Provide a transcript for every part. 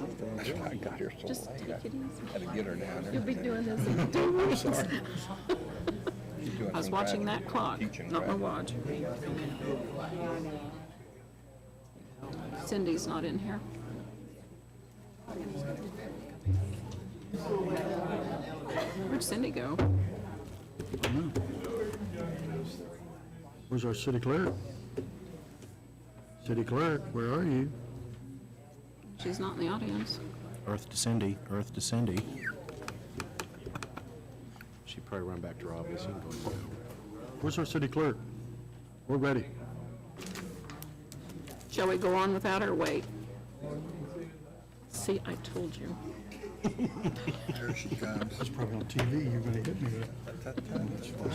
I got here so Just late. take it easy. Had to get her down there. You'll be doing this in 2 weeks. Sorry. I was watching that clock, not my watch. Cindy's not in here. Where'd Cindy go? Where's our city clerk? City clerk, where are you? She's not in the audience. Earth to Cindy, Earth to Cindy. She'd probably run back to her office and go, Where's our city clerk? We're ready. Shall we go on without her? Wait. See, I told you. There she comes. That's probably on TV, you're gonna hit me with.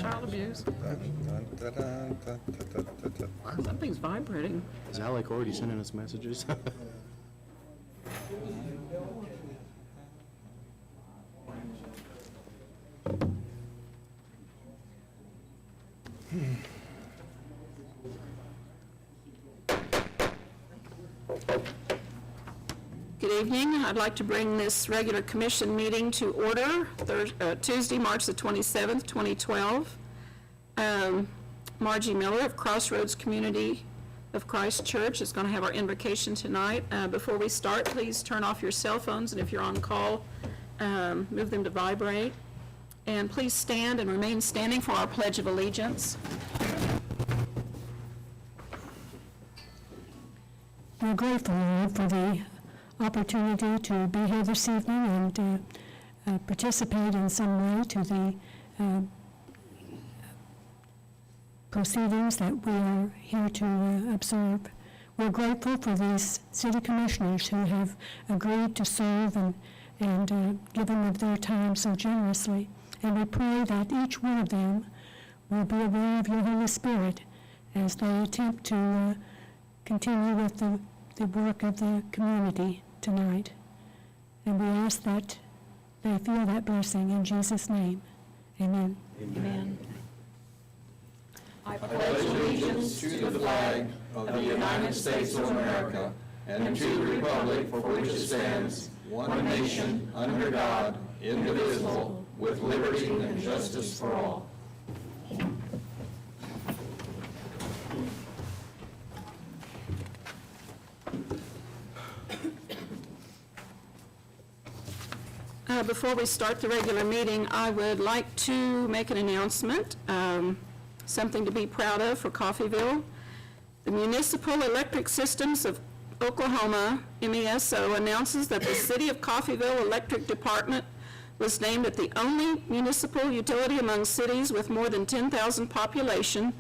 Child abuse. Something's vibrating. is Alec already sending us messages? Good evening. I'd like to bring this regular commission meeting to order, Tuesday, March the 27th, 2012. Margie Miller of Crossroads Community of Christ Church is going to have our invocation tonight. Before we start, please turn off your cell phones, and if you're on call, move them to vibrate. And please stand and remain standing for our Pledge of Allegiance. We're grateful, Lord, for the opportunity to be here this evening and participate in some way to the proceedings that we are here to observe. We're grateful for these city commissioners who have agreed to serve and given of their time so generously. And we pray that each one of them will be aware of your Holy Spirit as they attempt to continue with the work of the community tonight. And we ask that they feel that blessing in Jesus' name. Amen. Amen. I pledge allegiance to the flag of the United States of America and to the republic for which it stands, one nation, under God, indivisible, with liberty and justice for all. Before we start the regular meeting, I would like to make an announcement, something to be proud of for Coffeyville. The Municipal Electric Systems of Oklahoma, MESO, announces that the City of Coffeyville Electric Department was named as the only municipal utility among cities with more than 10,000 population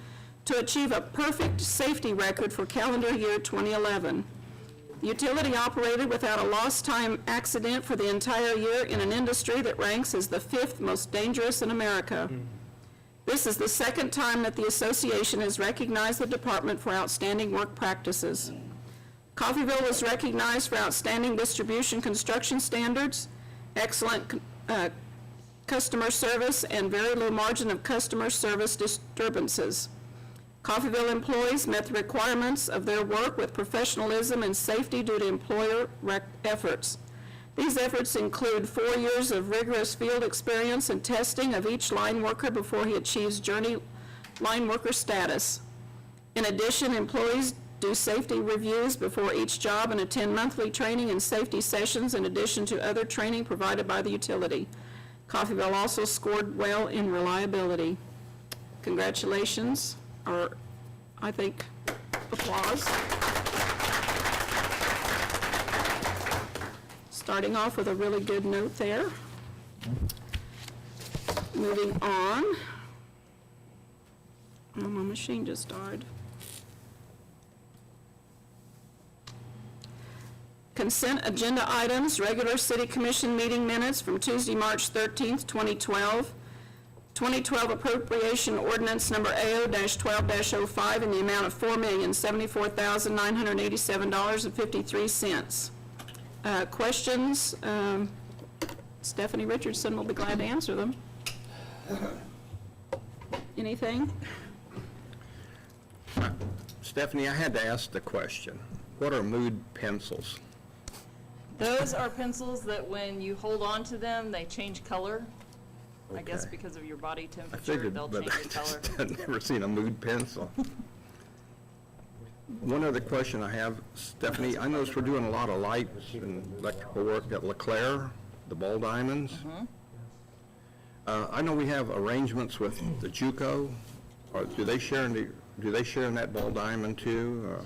to achieve a perfect safety record for calendar year 2011. The utility operated without a lost time accident for the entire year in an industry that ranks as the 5th most dangerous in America. This is the second time that the association has recognized the department for outstanding work practices. Coffeyville was recognized for outstanding distribution construction standards, excellent customer service, and very low margin of customer service disturbances. Coffeyville employees met the requirements of their work with professionalism and safety due to employer efforts. These efforts include 4 years of rigorous field experience and testing of each line worker before he achieves Journey line worker status. In addition, employees do safety reviews before each job and attend monthly training and safety sessions in addition to other training provided by the utility. Coffeyville also scored well in reliability. Congratulations, or I think applause. Starting off with a really good note there. Moving on. Oh, my machine just died. Consent agenda items, regular city commission meeting minutes from Tuesday, March 13th, 2012. 2012 appropriation ordinance number AO-12-05 in the amount of $4,074,987.53. Questions? Stephanie Richardson will be glad to answer them. Anything? Stephanie, I had to ask the question. What are mood pencils? Those are pencils that when you hold on to them, they change color. I guess Okay. because of your body I temperature, figured, they'll but change the color. I've never seen a mood pencil. One other question I have, Stephanie, I noticed we're doing a lot of lights and electrical work at Leclerc, the ball diamonds. I know we have arrangements with the JUCO, or do they share in that ball diamond too?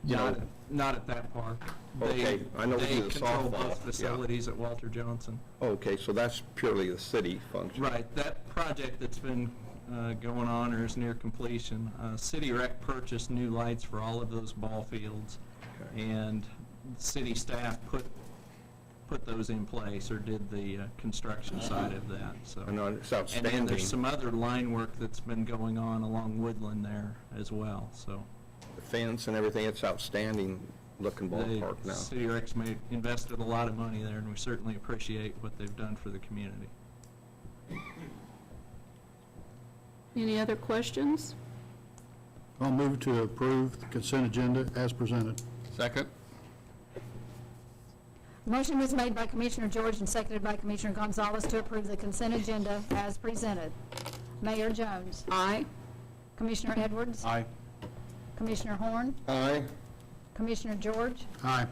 You know, Not at that park. Okay, I know we They do the control softball, both yeah. facilities at Walter Johnson. okay, so that's purely the city function. Right, that project that's been going on or is near completion, City Rec purchased new lights for all of those ball fields, and city staff put those in place, or did the construction side of that, so. I know, it's And then outstanding. there's some other line work that's been going on along Woodland there as well, so. The fence and everything, it's outstanding looking ballpark now. City Rec's invested a lot of money there, and we certainly appreciate what they've done for the community. Any other questions? I'll move to approve the consent agenda as presented. Second? Motion was made by Commissioner George and seconded by Commissioner Gonzalez to approve the consent agenda as presented. Mayor Jones. Aye. Commissioner Edwards. Aye. Commissioner Horn. Aye. Commissioner George. Aye.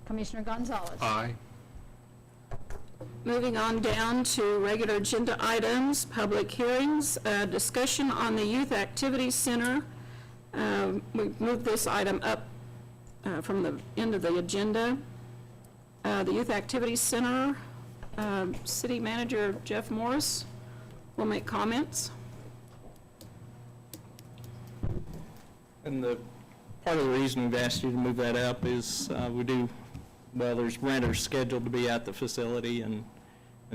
Commissioner Gonzalez. Aye. Moving on down to regular agenda items, public hearings, discussion on the Youth Activity Center. We moved this item up from the end of the agenda. The Youth Activity Center, City Manager Jeff Morris will make comments. And part of the reason we've asked you to move that up is there's renters scheduled to be at the facility, and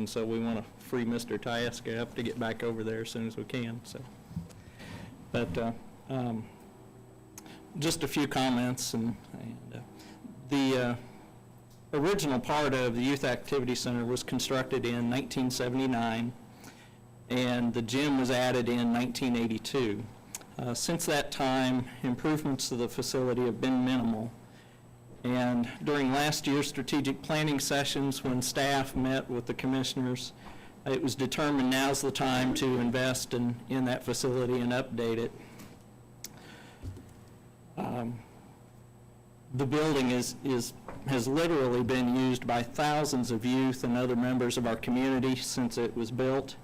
so we want to free Mr. Tyeska up to get back over there as soon as we can, so. But just a few comments, and the original part of the Youth Activity Center was constructed in 1979, and the gym was added in 1982. Since that time, improvements to the facility have been minimal. And during last year's strategic planning sessions, when staff met with the commissioners, it was determined now's the time to invest in that facility and update it. The building has literally been used by thousands of youth and other members of our community since it was built.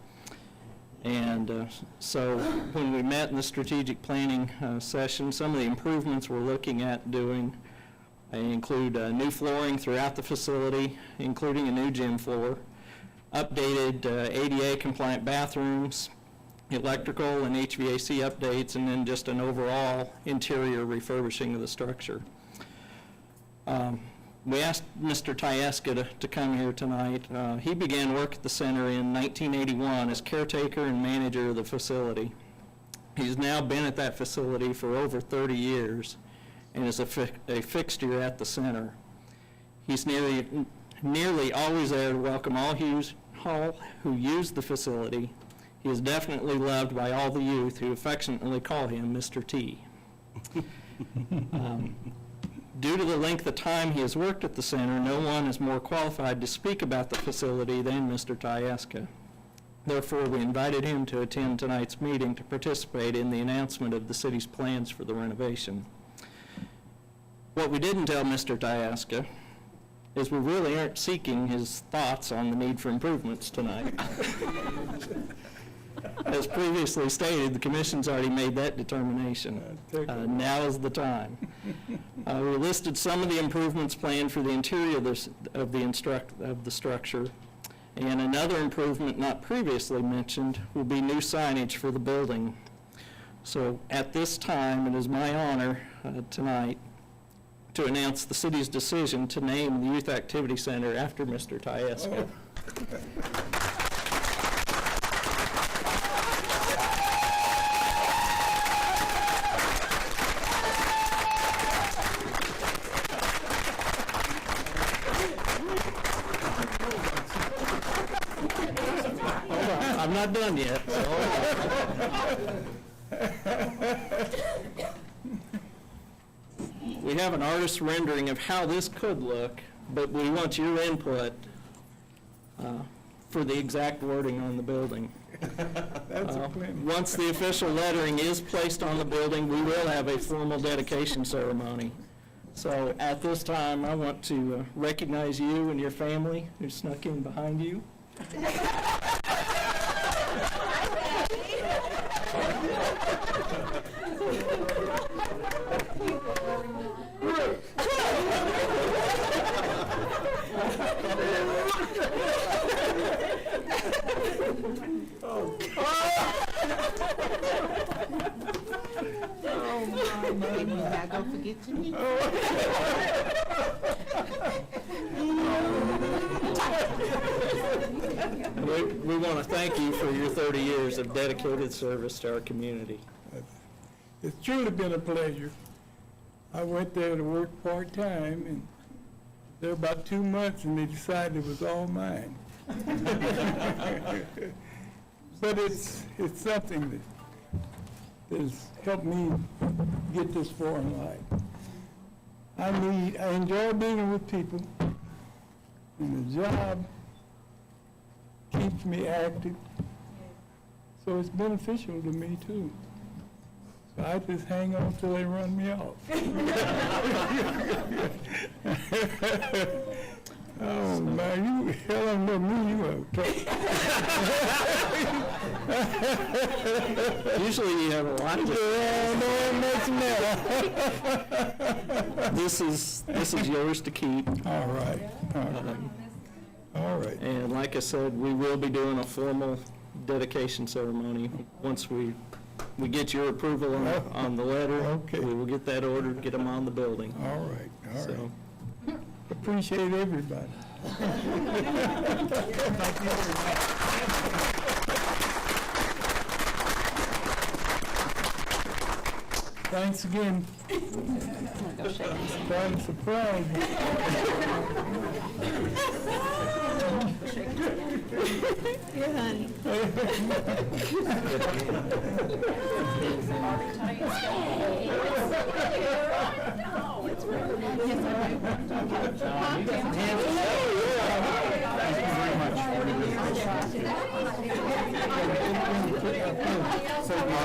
And so when we met in the strategic planning session, some of the improvements we're looking at doing include new flooring throughout the facility, including a new gym floor, updated ADA compliant bathrooms, electrical and HVAC updates, and then just an overall interior refurbishing of the structure. We asked Mr. Tyeska to come here tonight. He began work at the center in 1981 as caretaker and manager of the facility. He's now been at that facility for over 30 years and is a fixture at the center. He's nearly always there to welcome all who use the facility. He is definitely loved by all the youth who affectionately call him Mr. T. Due to the length of time he has worked at the center, no one is more qualified to speak about the facility than Mr. Tyeska. Therefore, we invited him to attend tonight's meeting to participate in the announcement of the city's plans for the renovation. What we didn't tell Mr. Tyeska is we really aren't seeking his thoughts on the need for improvements tonight. As previously stated, the commission's already made that determination. Now is the time. We listed some of the improvements planned for the interior of the structure, and another improvement not previously mentioned will be new signage for the building. So at this time, it is my honor tonight to announce the city's decision to name the Youth Activity Center after Mr. Tyeska. I'm not done yet. We have an artist's rendering of how this could look but we want your input for the exact wording on the building. Once the official lettering is placed on the building, we will have a formal dedication ceremony. So at this time, I want to recognize you and your family who snuck in behind you. Don't forget to meet. We want to thank you for your 30 years of dedicated service to our community. It's truly been a pleasure. I went there to work part-time, and there about 2 months, and they decided it was all mine. But it's something that has helped me get this far in life. I enjoy being with people, and the job keeps me active, so it's beneficial to me too. So I just hang on till they run me off. Oh, man, you hell on with me, you have trouble. Usually you have a lot to This is yours to keep. All right. All right. And like I said, we will be doing a formal dedication ceremony once we get your approval on the letter. Okay. We will get that ordered, get them on the building. All right. All right. So, Appreciate everybody. Thanks again. Trying to surprise you. Here, honey.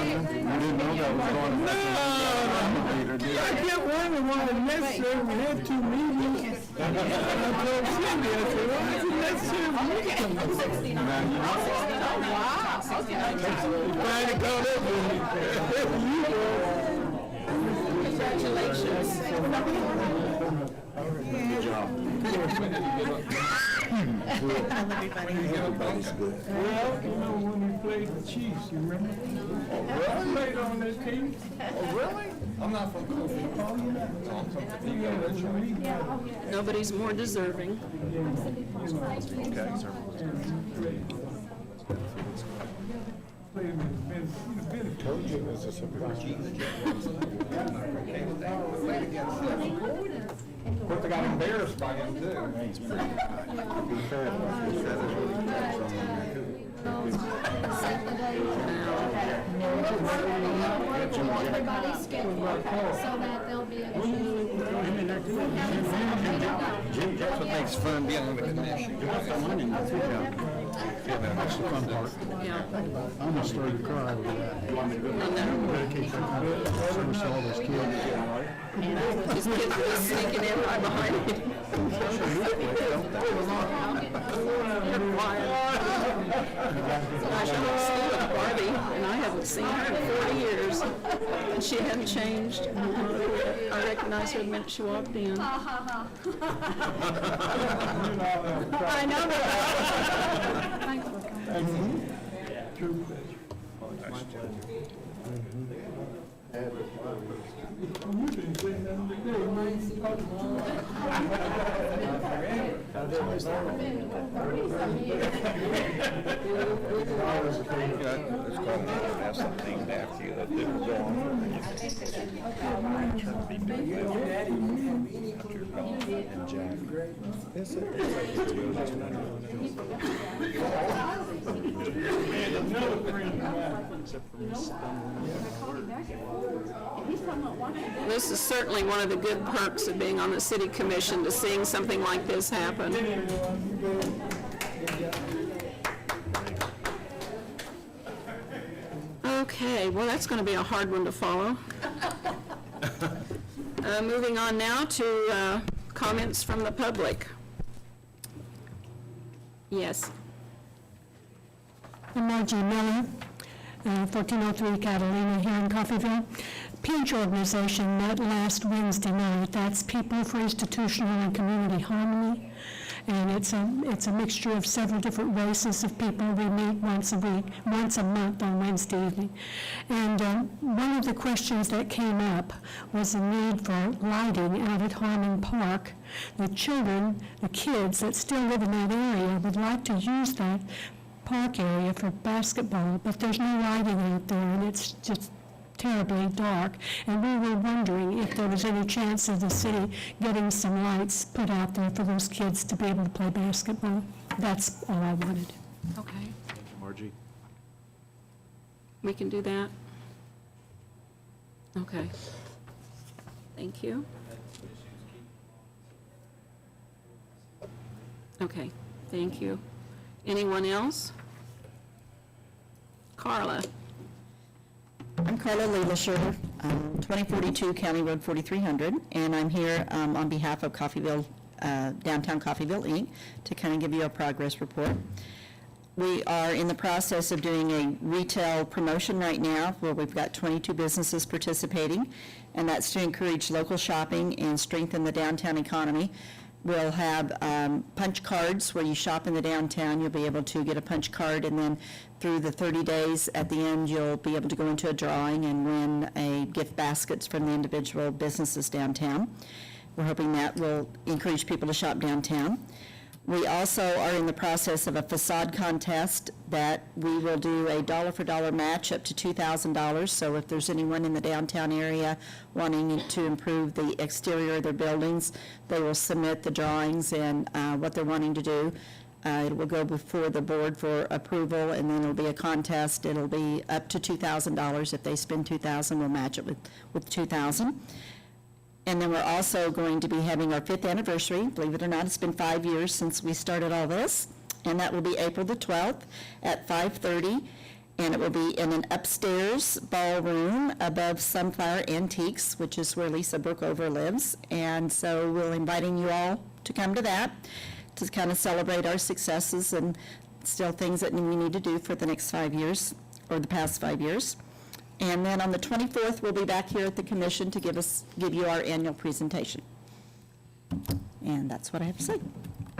You didn't know that was going to happen. I kept wondering why it necessary. We had 2 meetings. And I told Cindy, I said, why is it necessary for me to come to 69? Finally caught up with me. Congratulations. Good job. Everybody's good. Well, you know, when we played the Chiefs, you remember? I played on that team. Oh, really? I'm not from Kobe. You got a meeting. Nobody's more deserving. But they got embarrassed by him too. Everybody's scheduled so that they'll be able to. That's what makes fun being on the commission. That's the fun part. Yeah. I almost started to cry over that. Dedicate that service to all those kids. These kids were sneaking in right behind me. You're quiet. Gosh, I went to school with Barbie, and I haven't seen her in 40 years, and she hadn't changed. I recognized her the minute she walked in. I know know. Thanks for coming. True pleasure. You've been sitting there today, man. Let's call it, have something named after you that didn't go on. And Jack. This is certainly one of the good perks of being on the city commission, to seeing something like this happen. Okay, well, that's going to be a hard one to follow. Moving on now to comments from the public. Yes. I'm Margie Miller, 1403 Catalina here in Coffeyville. Peach organization met last Wednesday night. That's People for Institutional and Community Harmony. And it's a mixture of several different races of people. We meet once a month on Wednesday evening. And one of the questions that came up was the need for lighting out at Harmon Park. The kids that still live in that area would like to use that park area for basketball, but there's no lighting out there, and it's just terribly dark. And we were wondering if there was any chance of the city getting some lights put out there for those kids to be able to play basketball. That's all I wanted. Okay. Thank you, Margie. We can do that? Okay. Thank you. Okay, thank you. Anyone else? Carla? I'm Carla Lelisher, 2042 County Road 4300, and I'm here on behalf of Coffeyville, Downtown Coffeyville, Inc., to kind of give you a progress report. We are in the process of doing a retail promotion right now where we've got 22 businesses participating, and that's to encourage local shopping and strengthen the downtown economy. We'll have punch cards where you shop in the downtown. You'll be able to get a punch card, and then through the 30 days at the end, you'll be able to go into a drawing and win a gift baskets from the individual businesses downtown. We're hoping that will encourage people to shop downtown. We also are in the process of a facade contest that we will do a dollar-for-dollar match up to $2,000. So if there's anyone in the downtown area wanting to improve the exterior of their buildings, they will submit the drawings and what they're wanting to do. It will go before the board for approval, and then it'll be a contest. It'll be up to $2,000. If they spend $2,000, we'll match it with $2,000. And then we're also going to be having our 5th anniversary. Believe it or not, it's been 5 years since we started all this. And that will be April the 12th at 5:30. And it will be in an upstairs ballroom above Sunflower Antiques, which is where Lisa Brookover lives. And so we're inviting you all to come to that to kind of celebrate our successes and still things that we need to do for the next 5 years, or the past 5 years. And then on the 24th, we'll be back here at the commission to give you our annual presentation. And that's what I have to say.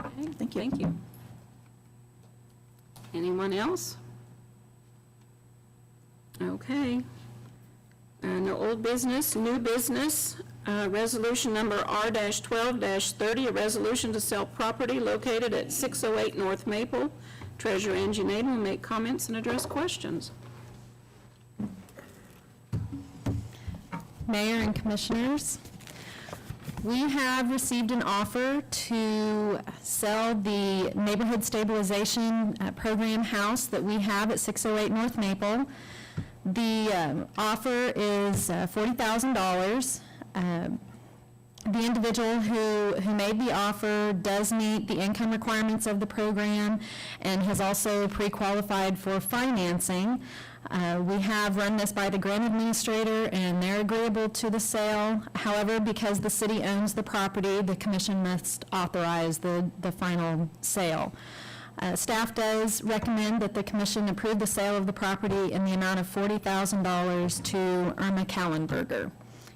Okay, Thank you. Thank you. Anyone else? Okay. No old business, new business. Resolution number R-12-30, a resolution to sell property located at 608 North Maple. Treasurer Angie Naden will make comments and address questions. Mayor and Commissioners, we have received an offer to sell the Neighborhood Stabilization Program house that we have at 608 North Maple. The offer is $40,000. The individual who made the offer does meet the income requirements of the program and has also pre-qualified for financing. We have run this by the grant administrator, and they're agreeable to the sale. However, because the city owns the property, the commission must authorize the final sale. Staff does recommend that the commission approve the sale of the property in the amount of $40,000 to Irma Kallenberger.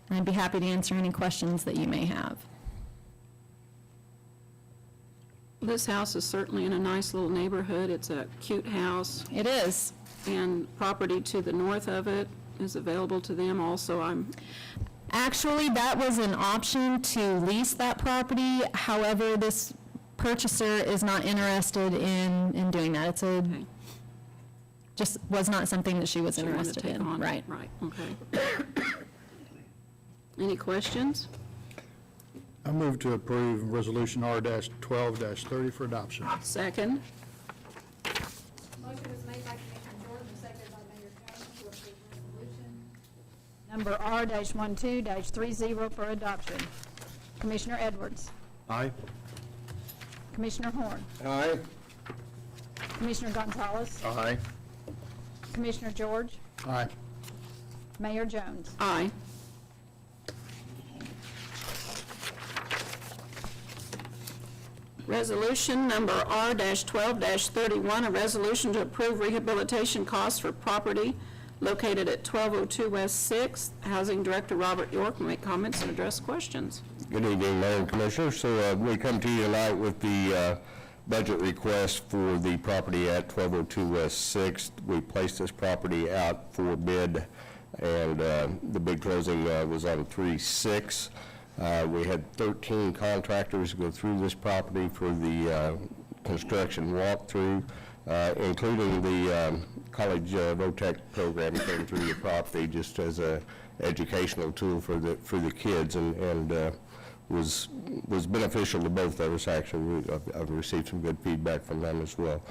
And I'd be happy to answer any questions that you may have. This house is certainly in a nice little neighborhood. It's a cute house. It is. And property to the north of it is available to them also. Actually, that was an option to lease that property. However, this purchaser is not interested in doing that. It's a, Okay. just was not something that she was She wanted to interested take in. on. Right. Right, okay. Any questions? I move to approve Resolution R-12-30 for adoption. Second? Motion was made by Commissioner Jordan, seconded by Mayor Jones to approve resolution number R-12-30 for adoption. Commissioner Edwards. Aye. Commissioner Horn. Aye. Commissioner Gonzalez. Aye. Commissioner George. Aye. Mayor Jones. Aye. Resolution number R-12-31, a resolution to approve rehabilitation costs for property located at 1202 West 6th. Housing Director Robert York will make comments and address questions. Good evening, Mayor and Commissioners. So we come to you tonight with the budget request for the property at 1202 West 6th. We placed this property out for bid, and the bid closing was on 3/6. We had 13 contractors go through this property for the construction walkthrough, including the college VOTEC program came through the property just as a educational tool for the kids, and was beneficial to both of us. Actually, I've received some good feedback from them as well.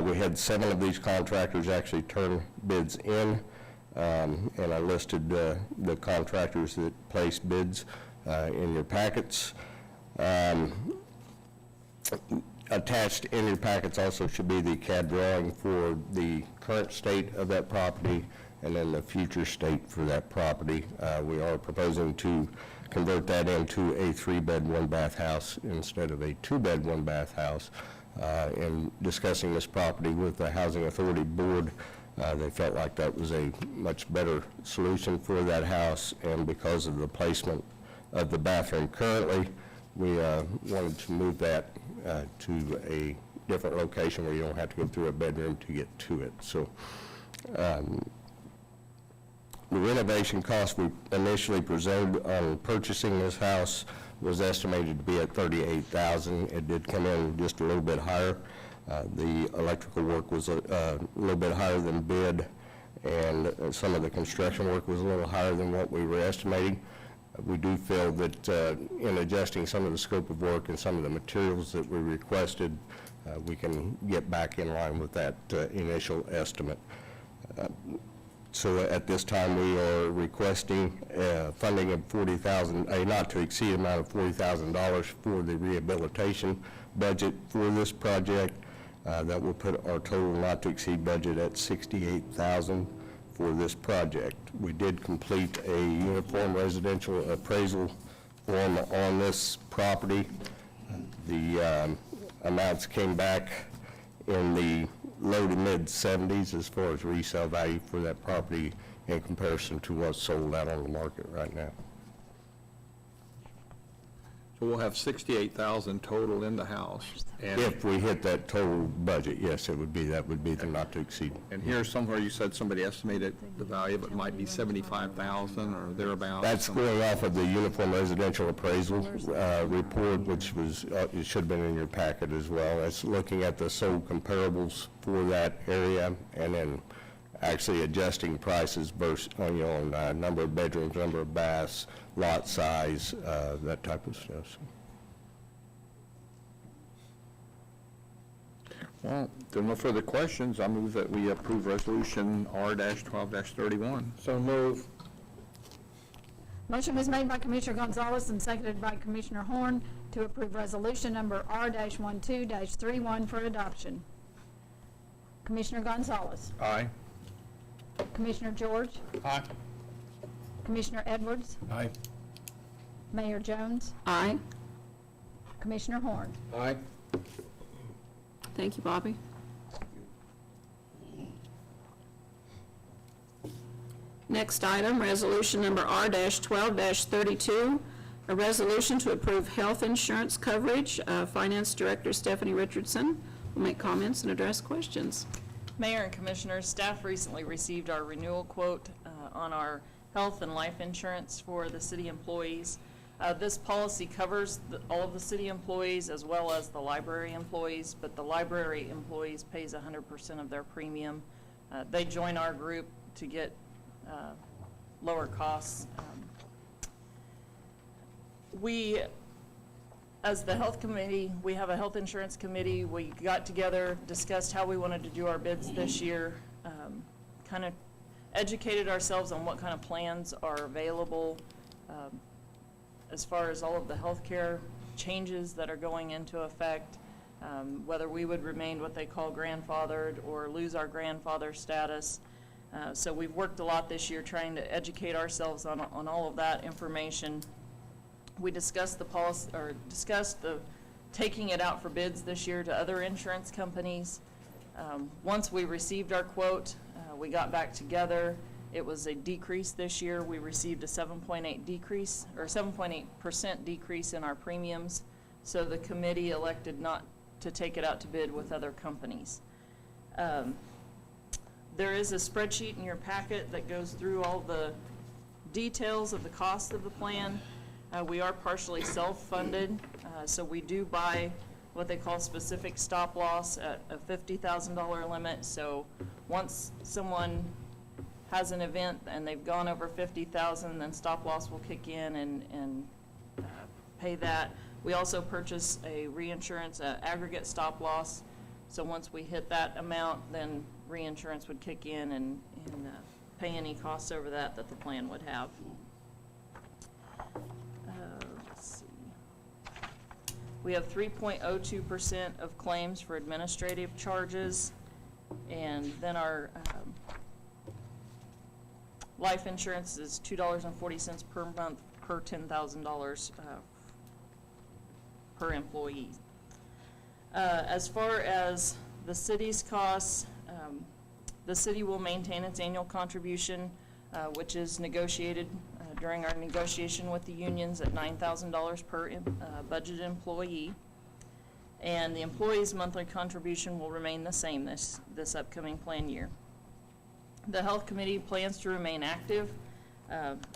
We had 7 of these contractors actually turn bids in, and I listed the contractors that placed bids in your packets. Attached in your packets also should be the CAD drawing for the current state of that property and then the future state for that property. We are proposing to convert that into a 3-bed, 1-bath house instead of a 2-bed, 1-bath house. In discussing this property with the Housing Authority Board, they felt like that was a much better solution for that house, and because of the placement of the bathroom currently, we wanted to move that to a different location where you don't have to go through a bedroom to get to it. So the renovation cost we initially presented on purchasing this house was estimated to be at $38,000. It did come in just a little bit higher. The electrical work was a little bit higher than bid, and some of the construction work was a little higher than what we were estimating. We do feel that in adjusting some of the scope of work and some of the materials that we requested, we can get back in line with that initial estimate. So at this time, we are requesting funding of $40,000, a not to exceed amount of $40,000 for the rehabilitation budget for this project. That will put our total not to exceed budget at $68,000 for this project. We did complete a uniform residential appraisal form on this property. The amounts came back in the low to mid 70s as far as resale value for that property in comparison to what's sold out on the market right now. So we'll have $68,000 total in the house. And If we hit that total budget, yes, it would be, that would be the not to exceed. and here somewhere you said somebody estimated the value of it might be $75,000 or thereabouts. That's going off of the uniform residential appraisal report, which was, it should have been in your packet as well. That's looking at the sold comparables for that area, and then actually adjusting prices versus, on number of bedrooms, number of baths, lot size, that type of stuff. Well, if there are no further questions, I move that we approve Resolution R-12-31. So move. Motion was made by Commissioner Gonzalez and seconded by Commissioner Horn to approve resolution number R-12-31 for adoption. Commissioner Gonzalez. Aye. Commissioner George. Aye. Commissioner Edwards. Aye. Mayor Jones. Aye. Commissioner Horn. Aye. Thank you, Bobby. Next item, resolution number R-12-32, a resolution to approve health insurance coverage. Finance Director Stephanie Richardson will make comments and address questions. Mayor and Commissioners, staff recently received our renewal quote on our health and life insurance for the city employees. This policy covers all of the city employees as well as the library employees, but the library employees pays 100% of their premium. They join our group to get lower costs. We, as the health committee, we have a health insurance committee. We got together, discussed how we wanted to do our bids this year, kind of educated ourselves on what kind of plans are available as far as all of the healthcare changes that are going into effect, whether we would remain what they call grandfathered or lose our grandfather status. So we've worked a lot this year trying to educate ourselves on all of that information. We discussed the policy, or discussed the taking it out for bids this year to other insurance companies. Once we received our quote, we got back together. It was a decrease this year. We received a 7.8 decrease, or 7.8% decrease in our premiums. So the committee elected not to take it out to bid with other companies. There is a spreadsheet in your packet that goes through all the details of the cost of the plan. We are partially self-funded, so we do buy what they call specific stop loss at a $50,000 limit. So once someone has an event and they've gone over $50,000, then stop loss will kick in and pay that. We also purchase a reinsurance aggregate stop loss. So once we hit that amount, then reinsurance would kick in and pay any costs over that the plan would have. Let's see. We have 3.02% of claims for administrative charges, and then our life insurance is $2.40 per month per $10,000 per employee. As far as the city's costs, the city will maintain its annual contribution, which is negotiated during our negotiation with the unions at $9,000 per budgeted employee. And the employee's monthly contribution will remain the same this upcoming plan year. The Health Committee plans to remain active,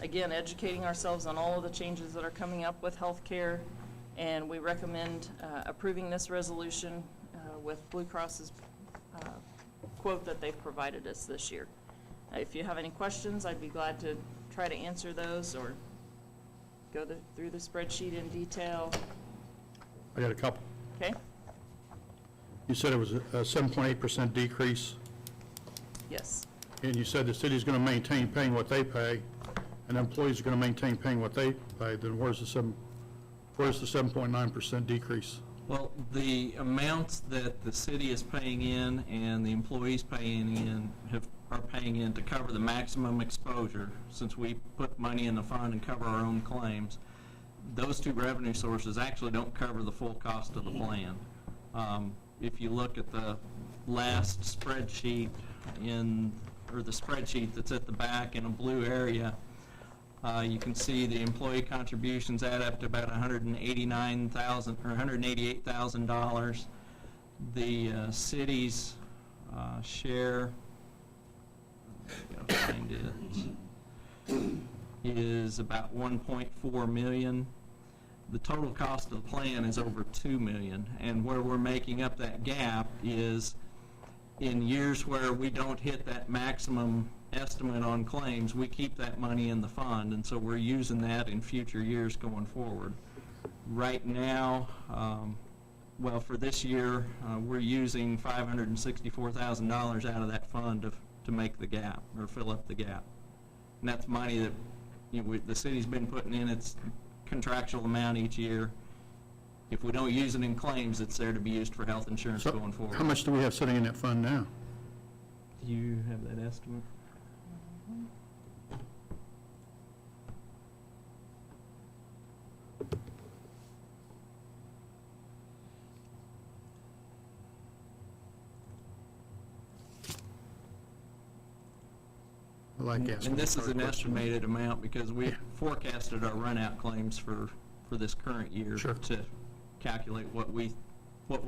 again, educating ourselves on all of the changes that are coming up with healthcare, and we recommend approving this resolution with Blue Cross's quote that they've provided us this year. If you have any questions, I'd be glad to try to answer those or go through the spreadsheet in detail. I got a couple. Okay? You said it was a 7.8% decrease, Yes. and you said the city's going to maintain paying what they pay, and employees are going to maintain paying what they pay. Then where's the 7.9% decrease? Well, the amounts that the city is paying in and the employees paying in are paying in to cover the maximum exposure, since we put money in the fund and cover our own claims. Those two revenue sources actually don't cover the full cost of the plan. If you look at the last spreadsheet or the spreadsheet that's at the back in a blue area, you can see the employee contributions add up to about $189,000 or $188,000. The city's share, I'll find it, is about $1.4 million. The total cost of the plan is over $2 million, and where we're making up that gap is in years where we don't hit that maximum estimate on claims, we keep that money in the fund, and so we're using that in future years going forward. Right now, well, for this year, we're using $564,000 out of that fund to make the gap, or fill up the gap. And that's money that the city's been putting in its contractual amount each year. If we don't use it in claims, it's there to be used for health insurance going forward. How much do we have sitting in that fund now? Do you have that estimate? I like asking. And this is an hard questions. estimated amount because we forecasted our runout claims for this current year to calculate what we're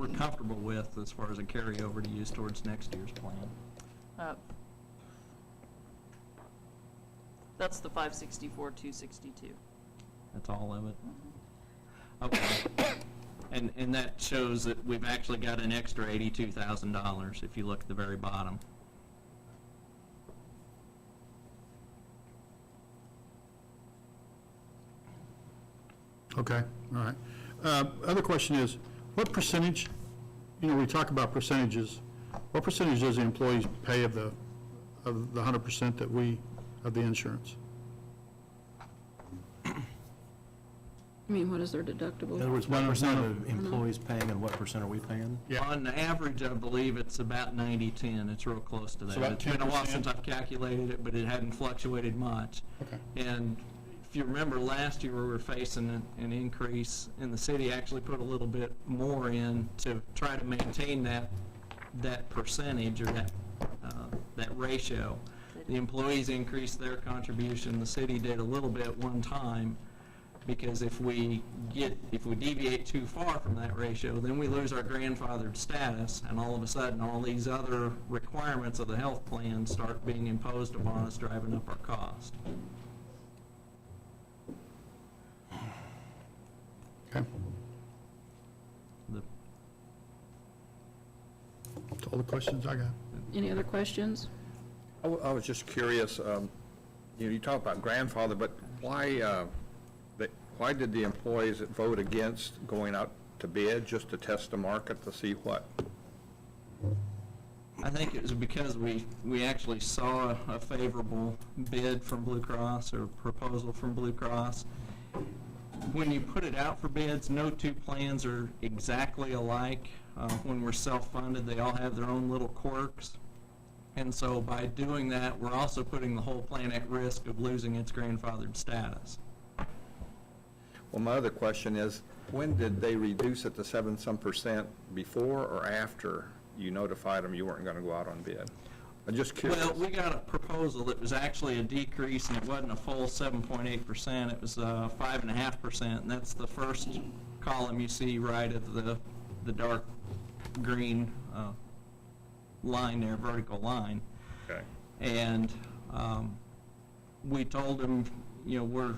comfortable with as far as a carryover to use towards next year's plan. That's the 564,262. That's all of it. Okay. And that shows that we've actually got an extra $82,000 if you look at the very bottom. Okay, all right. Other question is, what percentage, we talk about percentages, what percentage does the employees pay of the 100% that of the insurance? I mean, what is their deductible? In other words, what percent of employees paying and what percent are we paying? Yeah. On average, I believe it's about 90-10. It's real close to that. So about It's been a while 10%? since I've calculated it, but it hadn't fluctuated much. Okay. And if you remember, last year we were facing an increase, and the city actually put a little bit more in to try to maintain that percentage or that ratio. The employees increased their contribution. The city did a little bit one time, because if we deviate too far from that ratio, then we lose our grandfathered status, and all of a sudden, all these other requirements of the health plan start being imposed upon us, driving up our cost. Okay. The- That's all the questions I got. Any other questions? I was just curious, you talk about grandfather, but why did the employees vote against going out to bid, just to test the market to see what? I think it was because we actually saw a favorable bid from Blue Cross, or proposal from Blue Cross. When you put it out for bids, no two plans are exactly alike. When we're self-funded, they all have their own little quirks. And so by doing that, we're also putting the whole plan at risk of losing its grandfathered status. Well, my other question is, when did they reduce it to 7% before or after you notified them you weren't going to go out on bid? I'm just curious. Well, we got a proposal that was actually a decrease, and it wasn't a full 7.8%. It was 5.5%, and that's the first column you see right at the dark green line there, vertical line. Okay. And we told them, we're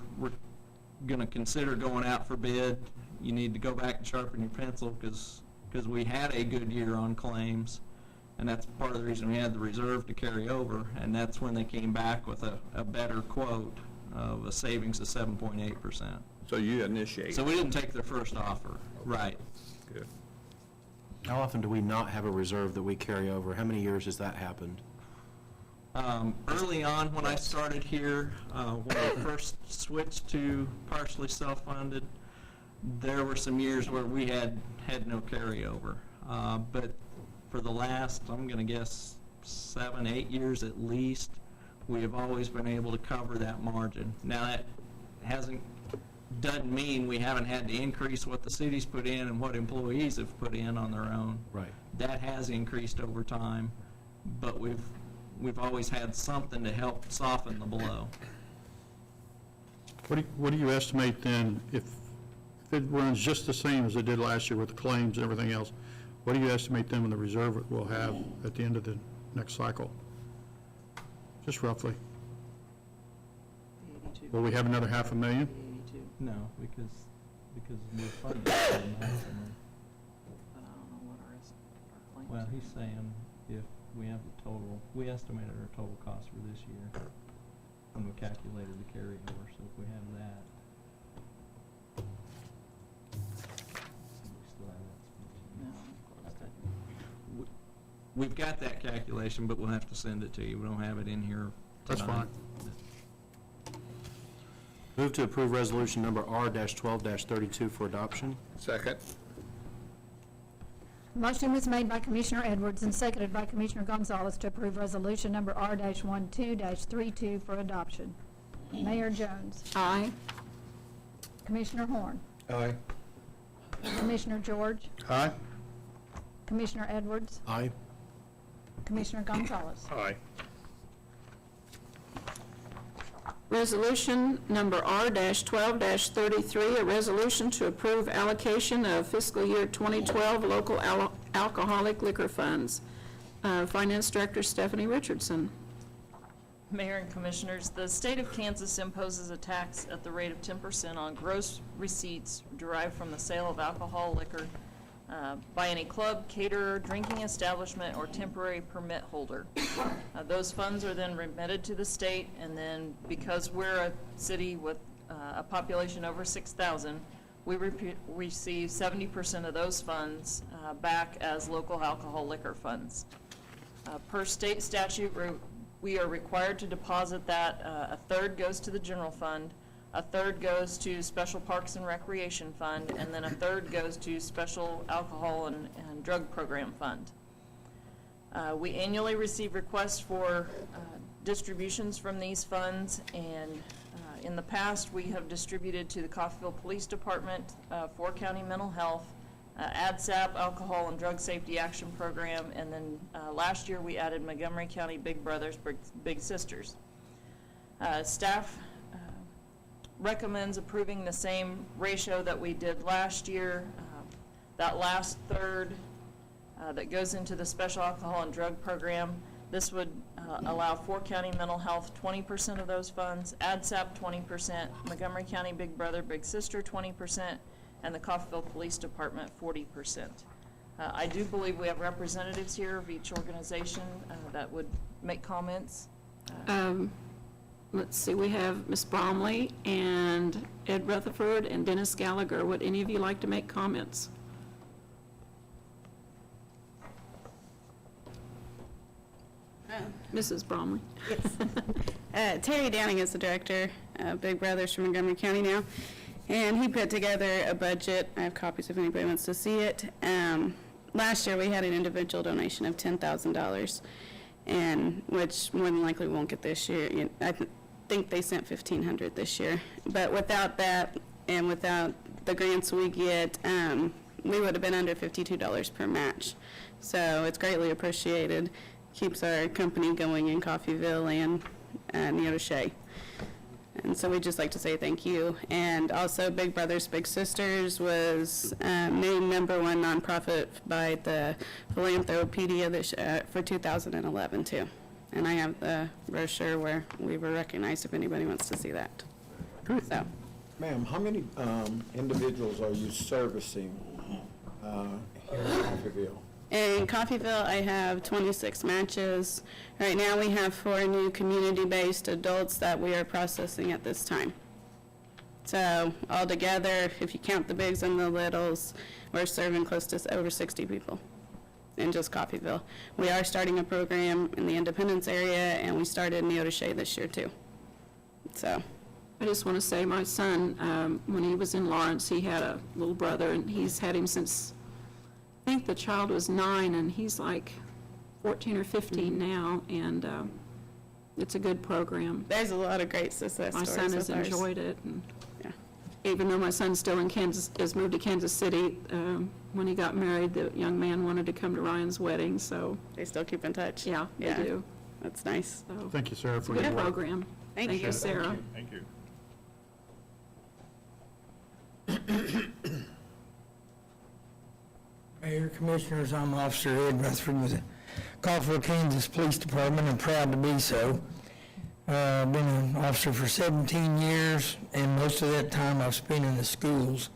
going to consider going out for bid. You need to go back and sharpen your pencil, because we had a good year on claims. And that's part of the reason we had the reserve to carry over, and that's when they came back with a better quote of a savings of 7.8%. So you initiated? So we didn't take their first offer, right. Good. How often do we not have a reserve that we carry over? How many years has that happened? Early on, when I started here, when we first switched to partially self-funded, there were some years where we had no carryover. But for the last, I'm going to guess, 7, 8 years at least, we have always been able to cover that margin. Now, that doesn't mean we haven't had to increase what the city's put in and what employees have put in on their own. Right. That has increased over time, but we've always had something to help soften the blow. What do you estimate then, if it runs just the same as it did last year with the claims and everything else, what do you estimate then when the reserve will have at the end of the next cycle? Just roughly. 82. Will we have another 500,000? 82. No, because we're funding. But I don't know what our claims. Well, he's saying if we have the total, we estimated our total cost for this year when we calculated the carryover, so if we have that. We still have that. No, okay. We've got that calculation, but we'll have to send it to you. We don't have it in here That's tonight. fine. Move to approve resolution number R-12-32 for adoption. Second? Motion was made by Commissioner Edwards and seconded by Commissioner Gonzalez to approve resolution number R-12-32 for adoption. Mayor Jones. Aye. Commissioner Horn. Aye. Commissioner George. Aye? Commissioner Edwards. Aye. Commissioner Gonzalez. Aye. Resolution number R-12-33, a resolution to approve allocation of fiscal year 2012 local alcoholic liquor funds. Finance Director Stephanie Richardson. Mayor and Commissioners, the state of Kansas imposes a tax at the rate of 10% on gross receipts derived from the sale of alcohol, liquor by any club, caterer, drinking establishment, or temporary permit holder. Those funds are then remitted to the state, and then because we're a city with a population over 6,000, we receive 70% of those funds back as local alcohol liquor funds. Per state statute, we are required to deposit that. A third goes to the general fund, a third goes to Special Parks and Recreation Fund, and then a third goes to Special Alcohol and Drug Program Fund. We annually receive requests for distributions from these funds, and in the past, we have distributed to the Coffeyville Police Department, 4 County Mental Health, ADSAP, Alcohol and Drug Safety Action Program, and then last year we added Montgomery County Big Brothers, Big Sisters. Staff recommends approving the same ratio that we did last year. That last third that goes into the Special Alcohol and Drug Program, this would allow 4 County Mental Health 20% of those funds, ADSAP 20%, Montgomery County Big Brother, Big Sister 20%, and the Coffeyville Police Department 40%. I do believe we have representatives here of each organization that would make comments. Let's see, we have Ms. Bromley and Ed Rutherford and Dennis Gallagher. Would any of you like to make comments? Mrs. Bromley. Terry Downing is the director of Big Brothers from Montgomery County now, and he put together a budget. I have copies if anybody wants to see it. Last year we had an individual donation of $10,000, and which more than likely we won't get this year. I think they sent $1,500 this year, but without that and without the grants we get, we would have been under $52 per match. So it's greatly appreciated. Keeps our company going in Coffeyville and Neodesha. And so we'd just like to say thank you. And also Big Brothers Big Sisters was named #1 nonprofit by the Philanthropedia for 2011 too. And I have the brochure where we were recognized if anybody wants to see that. Good. So, Ma'am, how many individuals are you servicing here in Coffeyville? in Coffeyville, I have 26 matches. Right now, we have 4 new community-based adults that we are processing at this time. So altogether, if you count the bigs and the littles, we're serving close to over 60 people in just Coffeyville. We are starting a program in the Independence area, and we started in Neodesha this year too. So. I just want to say my son, when he was in Lawrence, he had a little brother, and he's had him since, I think the child was 9, and he's like 14 or 15 now, and it's a good program. There's a lot of great success My stories son has with ours. enjoyed it, and Yeah. even though my son's still in Kansas, has moved to Kansas City, when he got married, the young man wanted to come to Ryan's wedding, so, They still keep in touch. yeah, they Yeah. do. That's nice. So, Thank you, Sarah, for good your work. program. Thank you. Sarah. Thank you. Mayor, Commissioners, I'm Officer Ed Rutherford with the Coffeyville, Kansas Police Department, and proud to be so. I've been an officer for 17 years, and most of that time I've spent in the schools,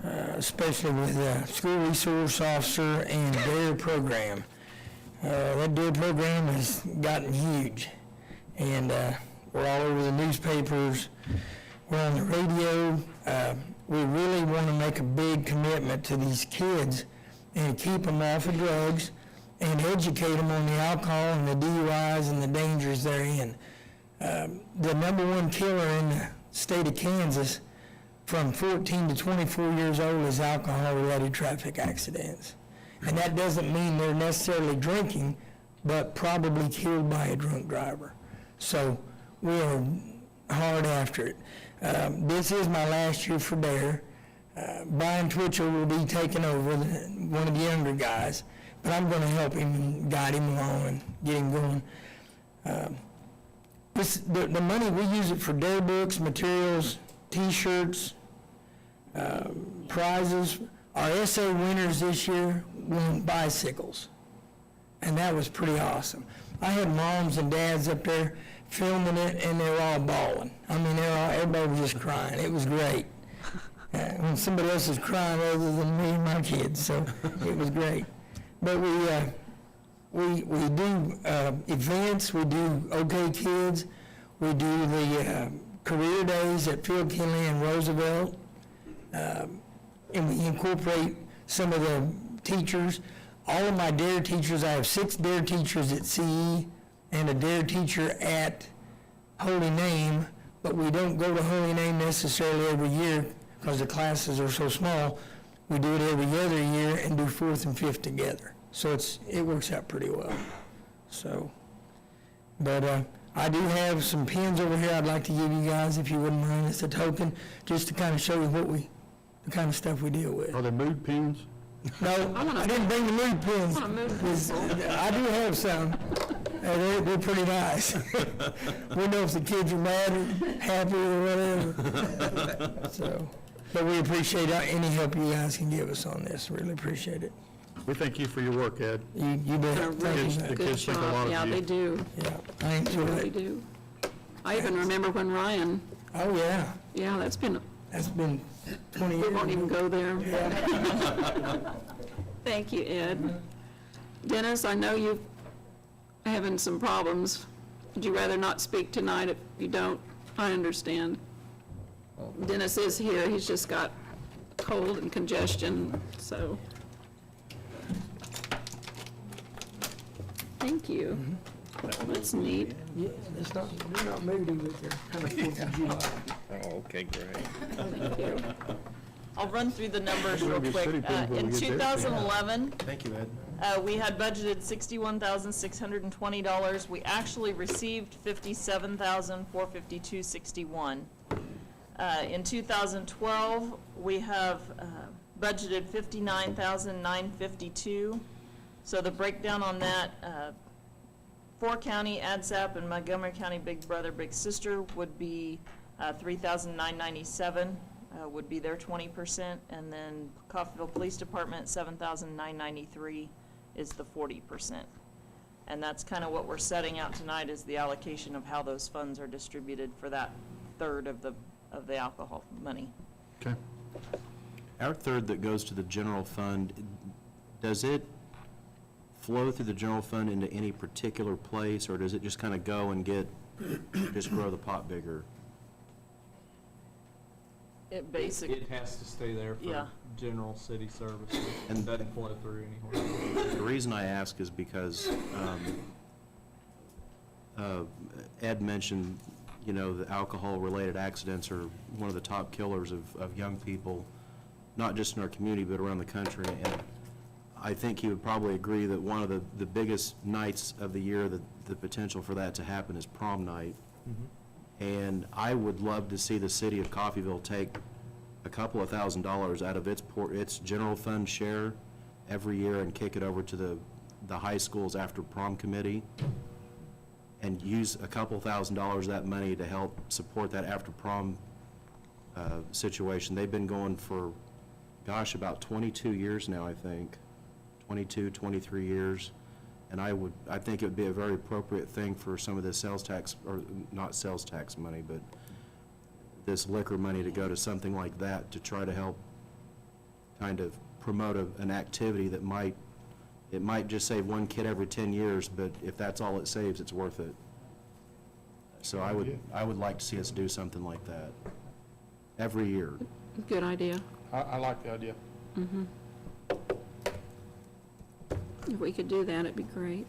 especially with the School Resource Officer and DARE program. That DARE program has gotten huge, and we're all over the newspapers, we're on the radio. We really want to make a big commitment to these kids and keep them off of drugs and educate them on the alcohol and the DUIs and the dangers they're in. The #1 killer in the state of Kansas from 14 to 24 years old is alcohol-related traffic accidents. And that doesn't mean they're necessarily drinking, but probably killed by a drunk driver. So we are hard after it. This is my last year for DARE. Brian Twitchell will be taking over, one of the younger guys, but I'm going to help him and guide him along and get him going. The money, we use it for DARE books, materials, T-shirts, prizes. Our SA winners this year won bicycles, and that was pretty awesome. I had moms and dads up there filming it, and they're all bawling. I mean, everybody was just crying. It was great. When somebody else is crying other than me and my kids, so it was great. But we do events, we do OK Kids, we do the career days at Field Kinley and Roosevelt, and we incorporate some of the teachers. All of my DARE teachers, I have 6 DARE teachers at CE and a DARE teacher at Holy Name, but we don't go to Holy Name necessarily every year because the classes are so small. We do it every other year and do 4th and 5th together. So it works out pretty well. So, but I do have some pins over here I'd like to give you guys if you wouldn't mind. It's a token just to kind of show you the kind of stuff we deal with. Are they mood pins? No, I didn't bring the mood pins. I do have some. They're pretty nice. We know if the kids are mad or happy or whatever. So, but we appreciate any help you guys can give us on this. Really appreciate it. We thank you for your work, Ed. You bet. They're really The good kids think a lot job. of Yeah, you. they do. Yeah, I enjoy They it. do. I even remember when Ryan, Oh, yeah. that's been, That's been 20 we years. won't even go there. Thank you, Ed. Dennis, I know you're having some problems. Would you rather not speak tonight? If you don't, I understand. Dennis is here, he's just got cold and congestion, so. Thank you. That's neat. Yeah, they're not moody, but they're kind of 4th of July. Oh, okay, great. Thank you. I'll run through the numbers real We'll be quick. city people when In we get there. 2011, Thank you, Ed. we had budgeted $61,620. We actually received $57,452.61. In 2012, we have budgeted $59,952. So the breakdown on that, 4 county, ADSAP, and Montgomery County Big Brother, Big Sister would be $3,997 would be their 20%, and then Coffeyville Police Department, $7,993 is the 40%. And that's kind of what we're setting out tonight is the allocation of how those funds are distributed for that third of the alcohol money. Okay. Our third that goes to the general fund, does it flow through the general fund into any particular place, or does it just kind of go and just grow the pot bigger? It basically, It has to stay there Yeah. for general city services, and doesn't flow through anywhere. The reason I ask is because Ed mentioned, the alcohol-related accidents are one of the top killers of young people, not just in our community, but around the country. And I think he would probably agree that one of the biggest nights of the year, the potential for that to happen is prom night. And I would love to see the city of Coffeyville take a couple of $1,000s out of its general fund share every year and kick it over to the high school's after prom committee, and use a couple $1,000s of that money to help support that after prom situation. They've been going for, gosh, about 22 years now, I think, 22, 23 years. And I think it would be a very appropriate thing for some of the sales tax, or not sales tax money, but this liquor money to go to something like that to try to help kind of promote an activity that might just save one kid every 10 years, but if that's all it saves, it's worth it. So I would like to see us do something like that every year. Good idea. I like the idea. If we could do that, it'd be great.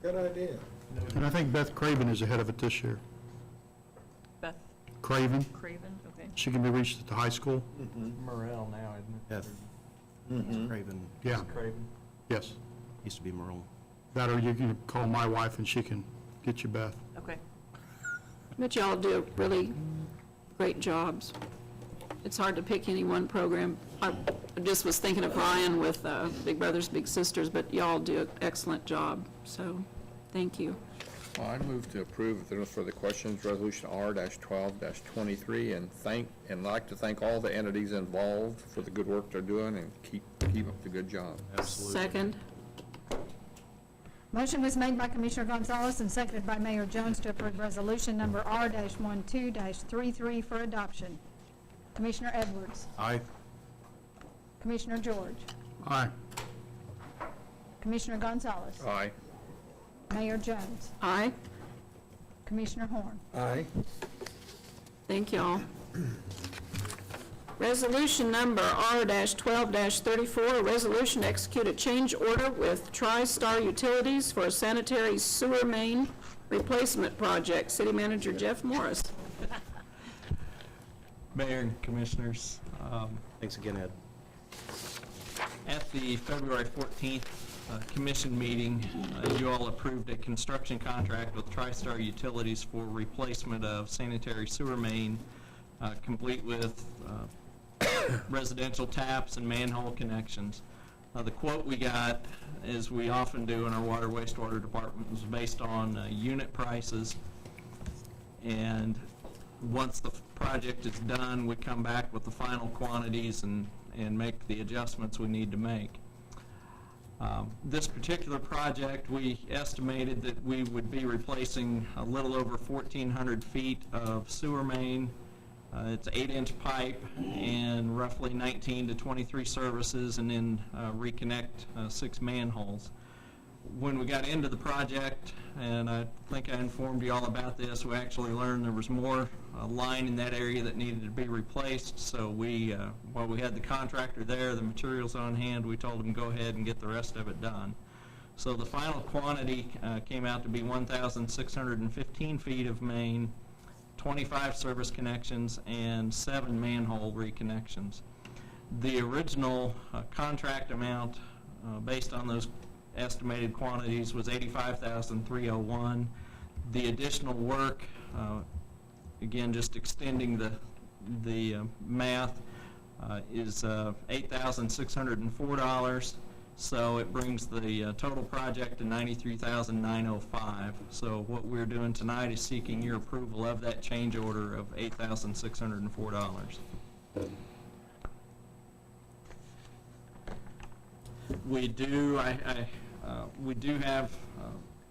Good idea. And I think Beth Craven is ahead of it this year. Beth Craven, Craven, okay. she can be reached at the high school. Morel now, isn't it? Beth Craven, Yeah, Craven. yes. used to be Merle. That, or you can call my wife and she can get you Beth. Okay. But y'all do really great jobs. It's hard to pick any one program. I just was thinking of Ryan with Big Brothers Big Sisters, but y'all do an excellent job, so thank you. Well, I move to approve, if there are no further questions, Resolution R-12-23, and like to thank all the entities involved for the good work they're doing, and keep up the good job. Absolutely. Second, Motion was made by Commissioner Gonzalez and seconded by Mayor Jones to approve resolution number R-12-33 for adoption. Commissioner Edwards. Aye. Commissioner George. Aye. Commissioner Gonzalez. Aye. Mayor Jones. Aye. Commissioner Horn. Aye. Thank you all. Resolution number R-12-34, a resolution to execute a change order with TriStar Utilities for a sanitary sewer main replacement project. City Manager Jeff Morris. Mayor and Commissioners, Thanks again, Ed. at the February 14th commission meeting, you all approved a construction contract with TriStar Utilities for replacement of sanitary sewer main, complete with residential taps and manhole connections. The quote we got, as we often do in our water wastewater department, was based on unit prices. And once the project is done, we come back with the final quantities and make the adjustments we need to make. This particular project, we estimated that we would be replacing a little over 1,400 feet of sewer main. It's 8-inch pipe and roughly 19 to 23 services, and then reconnect 6 manholes. When we got into the project, and I think I informed you all about this, we actually learned there was more line in that area that needed to be replaced. So we, while we had the contractor there, the materials on hand, we told him go ahead and get the rest of it done. So the final quantity came out to be 1,615 feet of main, 25 service connections, and 7 manhole reconnections. The original contract amount, based on those estimated quantities, was $85,301. The additional work, again, just extending the math, is $8,604. So it brings the total project to $93,905. So what we're doing tonight is seeking your approval of that change order of $8,604. We do, we do have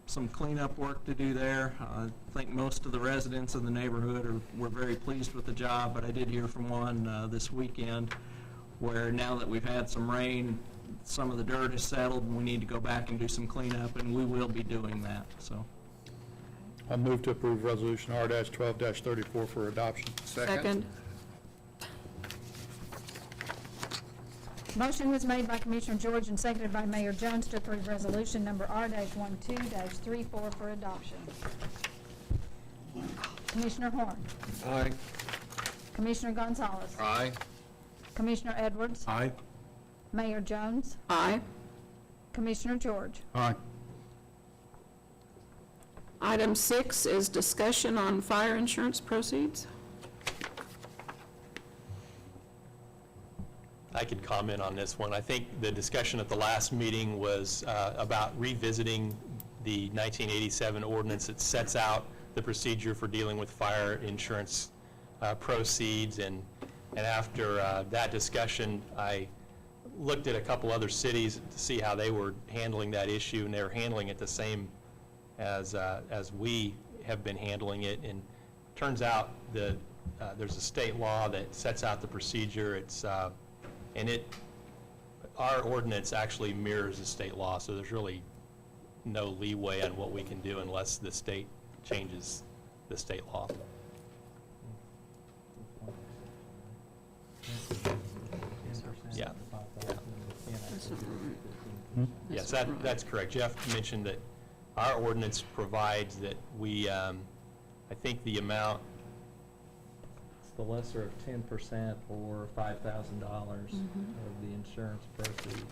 some cleanup work to do there. I think most of the residents in the neighborhood were very pleased with the job, but I did hear from one this weekend where now that we've had some rain, some of the dirt is settled and we need to go back and do some cleanup, and we will be doing that. So I move to approve resolution R-12-34 for adoption. Second. Motion was made by Commissioner George and seconded by Mayor Jones to approve resolution number R-12-34 for adoption. Commissioner Horn. Aye. Commissioner Gonzalez. Aye. Commissioner Edwards. Aye. Mayor Jones. Aye. Commissioner George. Aye. Item 6 is discussion on fire insurance proceeds. I could comment on this one. I think the discussion at the last meeting was about revisiting the 1987 ordinance that sets out the procedure for dealing with fire insurance proceeds. And after that discussion, I looked at a couple other cities to see how they were handling that issue, and they were handling it the same as we have been handling it. And turns out that there's a state law that sets out the procedure. It's our ordinance actually mirrors the state law, so there's really no leeway on what we can do unless the state changes the state law. Yeah. Yes, that's correct. Jeff mentioned that our ordinance provides that we, I think the amount, the lesser of 10% or $5,000 of the insurance proceeds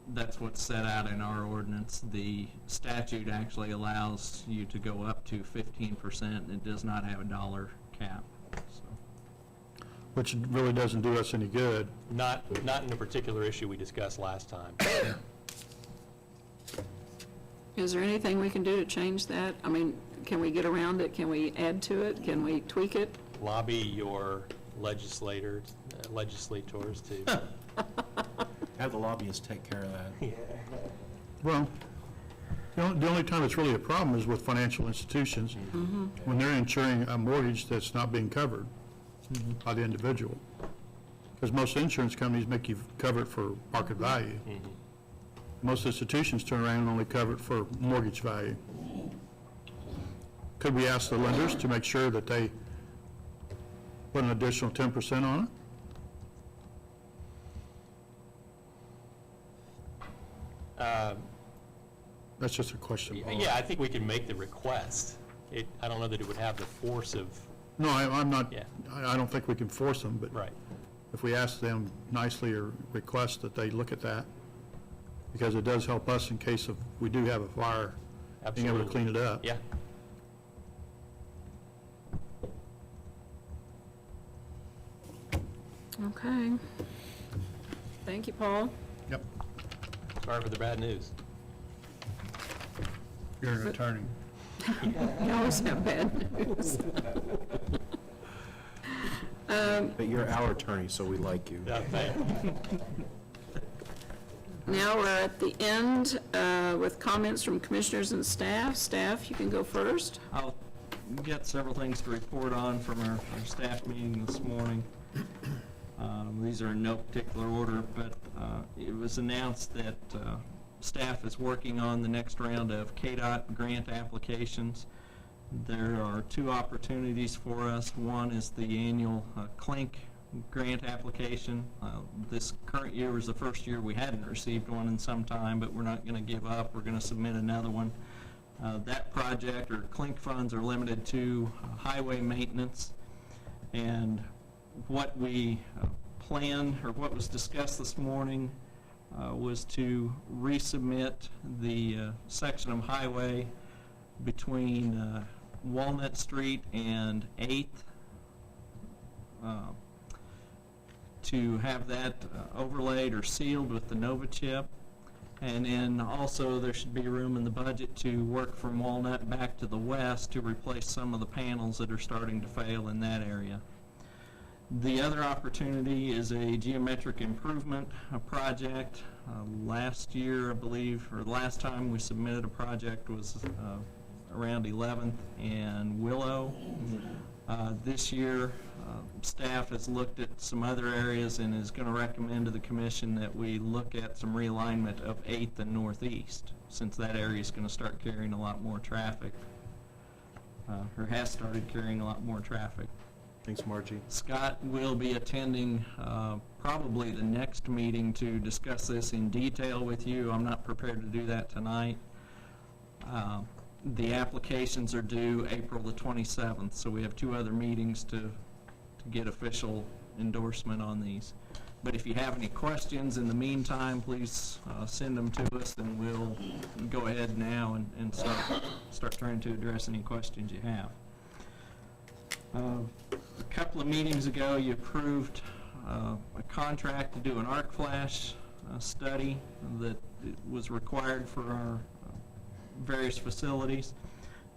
that's what's set out in our ordinance. The statute actually allows you to go up to 15%, and it does not have a dollar cap. So. Which really doesn't do us any good. not in the particular issue we discussed last time. Is there anything we can do to change that? I mean, can we get around it? Can we add to it? Can we tweak it? Lobby your legislators to have the lobbyists take care of that. Well, the only time it's really a problem is with financial institutions, when they're insuring a mortgage that's not being covered by the individual. Because most insurance companies make you cover it for market value. Most institutions turn around and only cover it for mortgage value. Could we ask the lenders to make sure that they put an additional 10% on it? That's just a question. Yeah, I think we can make the request. I don't know that it would have the force of, No, I'm not, Yeah. I don't think we can force them, but right. if we ask them nicely or request that they look at that, because it does help us in case of, we do have a fire, being able to Absolutely. clean it up. Yeah. Okay. Thank you, Paul. Yep, Sorry for the bad news. you're an attorney. You always have bad news. But you're our attorney, so we like you. Yeah, thank you. Now we're at the end with comments from commissioners and staff. Staff, you can go first. I'll get several things to report on from our staff meeting this morning. These are in no particular order, but it was announced that staff is working on the next round of KDOT grant applications. There are two opportunities for us. One is the annual CLINK grant application. This current year was the first year we hadn't received one in some time, but we're not going to give up. We're going to submit another one. That project, or CLINK funds, are limited to highway maintenance, and what we planned, or what was discussed this morning, was to resubmit the section of highway between Walnut Street and 8th, to have that overlaid or sealed with the Nova chip. And then also there should be room in the budget to work from Walnut back to the west to replace some of the panels that are starting to fail in that area. The other opportunity is a geometric improvement project. Last year, I believe, or last time we submitted a project was around 11th and Willow. This year, staff has looked at some other areas and is going to recommend to the commission that we look at some realignment of 8th and Northeast, since that area is going to start carrying a lot more traffic, or has started carrying a lot more traffic. Thanks, Margie. Scott will be attending probably the next meeting to discuss this in detail with you. I'm not prepared to do that tonight. The applications are due April the 27th, so we have two other meetings to get official endorsement on these. But if you have any questions in the meantime, please send them to us, and we'll go ahead now and start trying to address any questions you have. A couple of meetings ago, you approved a contract to do an arc flash study that was required for our various facilities.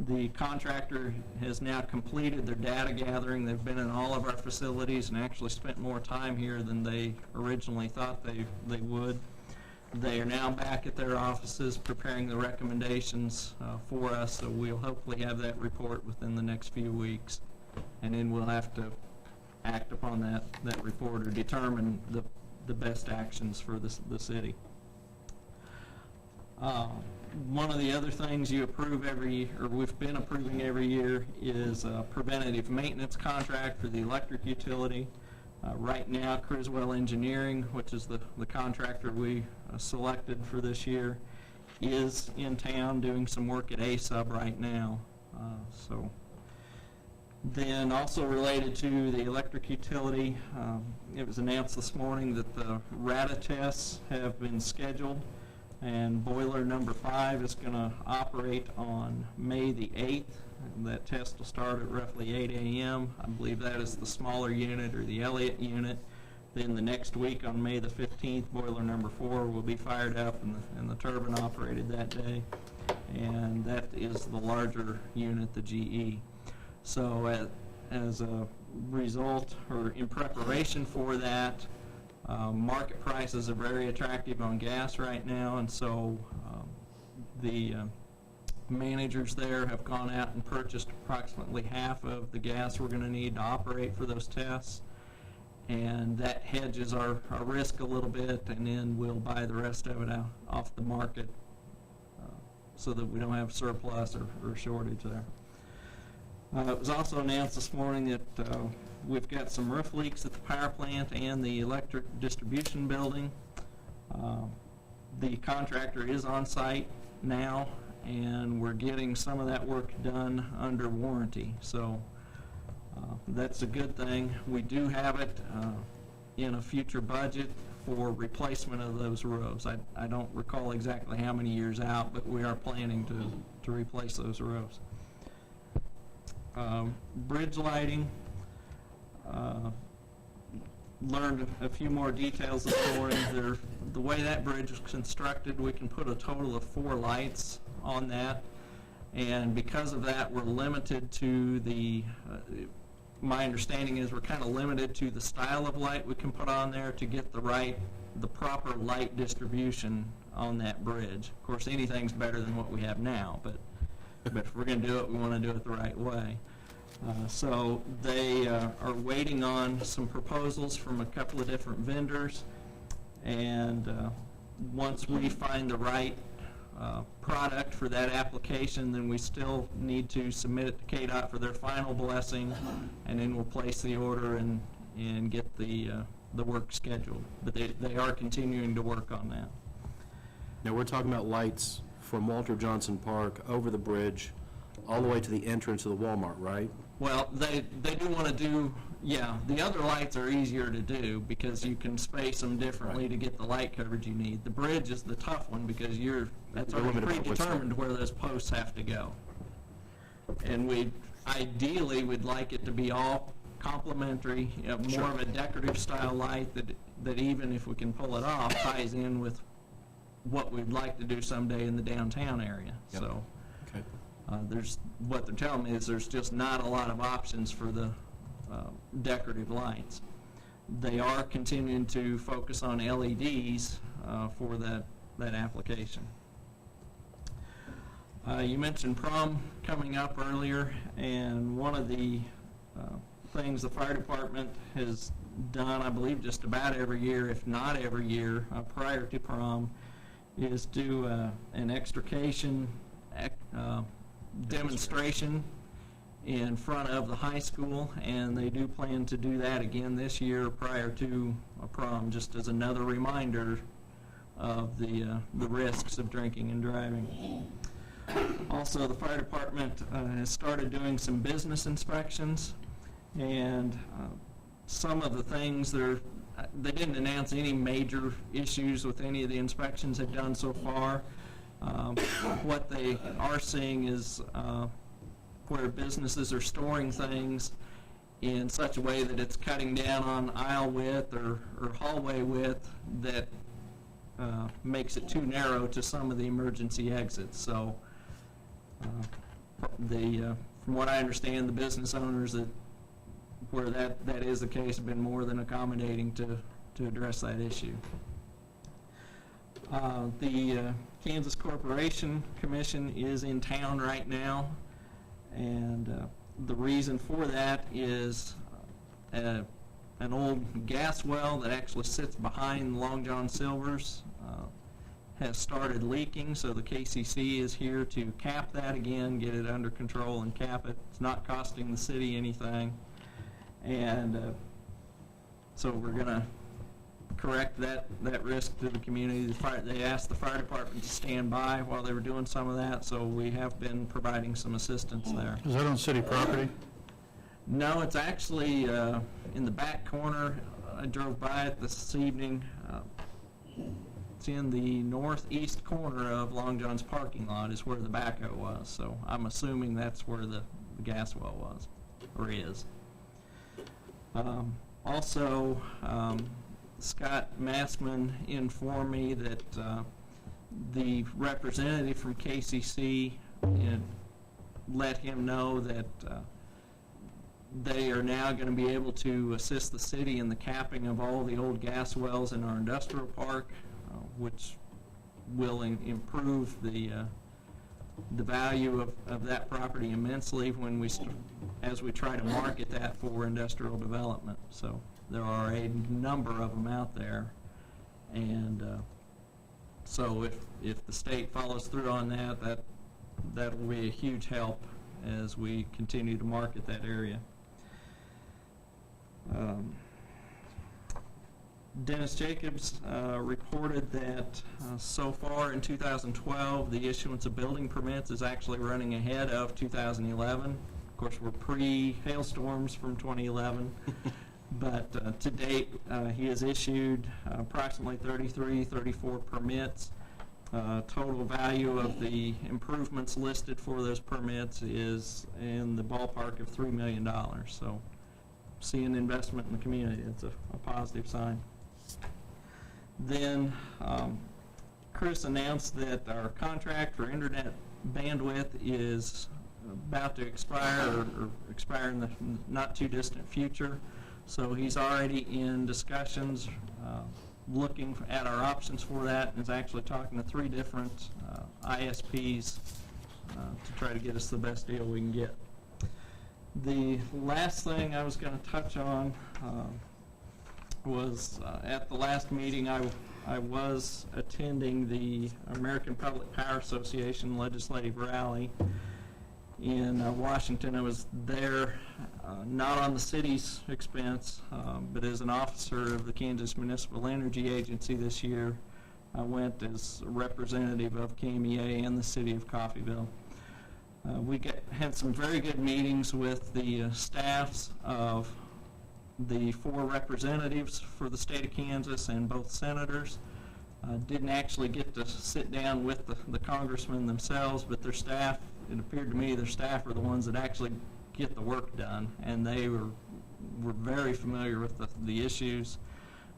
The contractor has now completed their data gathering. They've been in all of our facilities and actually spent more time here than they originally thought they would. They are now back at their offices preparing the recommendations for us, so we'll hopefully have that report within the next few weeks. And then we'll have to act upon that report or determine the best actions for the city. One of the other things you approve we've been approving every year, is a preventative maintenance contract for the electric utility. Right now, Criswell Engineering, which is the contractor we selected for this year, is in town doing some work at A-Sub right now. Then also related to the electric utility, it was announced this morning that the RADA tests have been scheduled, and boiler number 5 is going to operate on May the 8th. And that test will start at roughly 8 a.m. I believe that is the smaller unit, or the Elliott unit. Then the next week on May the 15th, boiler number 4 will be fired up and the turbine operated that day. And that is the larger unit, the GE. So as a result, or in preparation for that, Market prices are very attractive on gas right now, and so the managers there have gone out and purchased approximately half of the gas we're going to need to operate for those tests, and that hedges our risk a little bit, and then we'll buy the rest of it out off the market so that we don't have surplus or shortage there. It was also announced this morning that we've got some roof leaks at the power plant and the electric distribution building. The contractor is on site now, and we're getting some of that work done under warranty. So that's a good thing. We do have it in a future budget for replacement of those roofs. I don't recall exactly how many years out, but we are planning to replace those roofs. Bridge lighting. Learned a few more details this morning. The way that bridge is constructed, we can put a total of 4 lights on that, and because of that, we're limited to the, my understanding is we're kind of limited to the style of light we can put on there to get the proper light distribution on that bridge. Of course, anything's better than what we have now, but if we're going to do it, we want to do it the right way. So they are waiting on some proposals from a couple of different vendors, and once we find the right product for that application, then we still need to submit it to KDOT for their final blessing, and then we'll place the order and get the work scheduled. But they are continuing to work on that. Now, we're talking about lights from Walter Johnson Park over the bridge all the way to the entrance of the Walmart, right? Well, they do want to do, yeah, the other lights are easier to do because you can space them differently to get the light coverage you need. The bridge is the tough one because that's already predetermined where those posts have to go. And ideally we'd like it to be all complementary, more of a decorative style light that even if we can pull it off, ties in with what we'd like to do someday in the downtown area. Yep. So. Okay. What they're telling me is there's just not a lot of options for the decorative lights. They are continuing to focus on LEDs for that application. You mentioned prom coming up earlier, and one of the things the fire department has done, I believe just about every year, if not every year, prior to prom, is do an extrication demonstration in front of the high school, and they do plan to do that again this year prior to prom, just as another reminder of the risks of drinking and driving. Also, the fire department has started doing some business inspections, and some of the things they didn't announce any major issues with any of the inspections they've done so far. What they are seeing is where businesses are storing things in such a way that it's cutting down on aisle width or hallway width that makes it too narrow to some of the emergency exits. So from what I understand, the business owners where that is the case have been more than accommodating to address that issue. The Kansas Corporation Commission is in town right now, and the reason for that is an old gas well that actually sits behind Long John Silver's has started leaking, so the KCC is here to cap that again, get it under control and cap it. It's not costing the city anything, and so we're going to correct that risk to the community. They asked the fire department to stand by while they were doing some of that, so we have been providing some assistance there. Is that on city property? No, it's actually in the back corner. I drove by it this evening. It's in the northeast corner of Long John's parking lot is where the backhoe was, so I'm assuming that's where the gas well was, or is. Also, Scott Massman informed me that the representative from KCC let him know that They are now going to be able to assist the city in the capping of all the old gas wells in our industrial park, which will improve the value of that property immensely when as we try to market that for industrial development. So there are a number of them out there, and so if the state follows through on that will be a huge help as we continue to market that area. Dennis Jacobs reported that so far in 2012, the issuance of building permits is actually running ahead of 2011. Of course, we're pre-hailstorms from 2011, but to date, he has issued approximately 34 permits. Total value of the improvements listed for those permits is in the ballpark of $3 million. So seeing investment in the community, it's a positive sign. Then Chris announced that our contract for internet bandwidth is about to expire or expire in the not too distant future. So he's already in discussions looking at our options for that, and is actually talking to 3 different ISPs to try to get us the best deal we can get. The last thing I was going to touch on was at the last meeting I was attending the American Public Power Association legislative rally in Washington. I was there not on the city's expense, but as an officer of the Kansas Municipal Energy Agency this year. I went as a representative of KMEA and the city of Coffeyville. We had some very good meetings with the staffs of the 4 representatives for the state of Kansas and both senators. Didn't actually get to sit down with the congressmen themselves, but their staff, it appeared to me their staff are the ones that actually get the work done, and they were very familiar with the issues.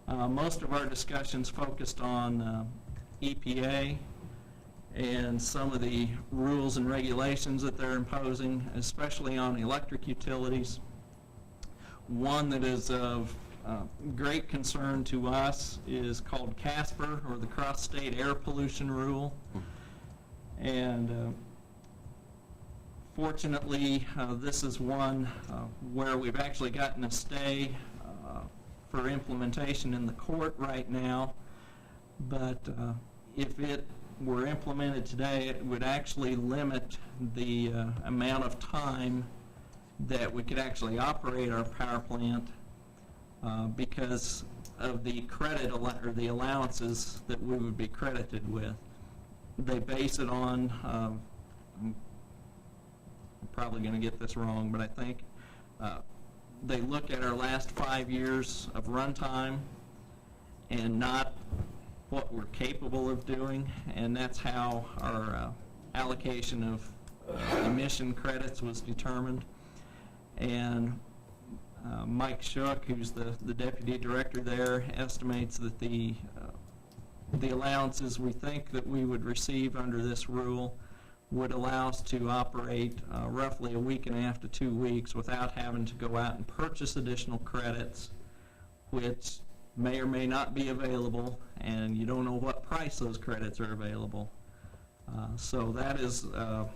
Most of our discussions focused on EPA and some of the rules and regulations that they're imposing, especially on electric utilities. One that is of great concern to us is called CSAPR, or the Cross-State Air Pollution Rule. And fortunately, this is one where we've actually gotten a stay for implementation in the court right now. But if it were implemented today, it would actually limit the amount of time that we could actually operate our power plant because of the credit or the allowances that we would be credited with. They base it on, I'm probably going to get this wrong, but I think they look at our last 5 years of runtime and not what we're capable of doing, and that's how our allocation of emission credits was determined. And Mike Shook, who's the deputy director there, estimates that the allowances we think that we would receive under this rule would allow us to operate roughly a week and a half to 2 weeks without having to go out and purchase additional credits, which may or may not be available, and you don't know what price those credits are available. So that is a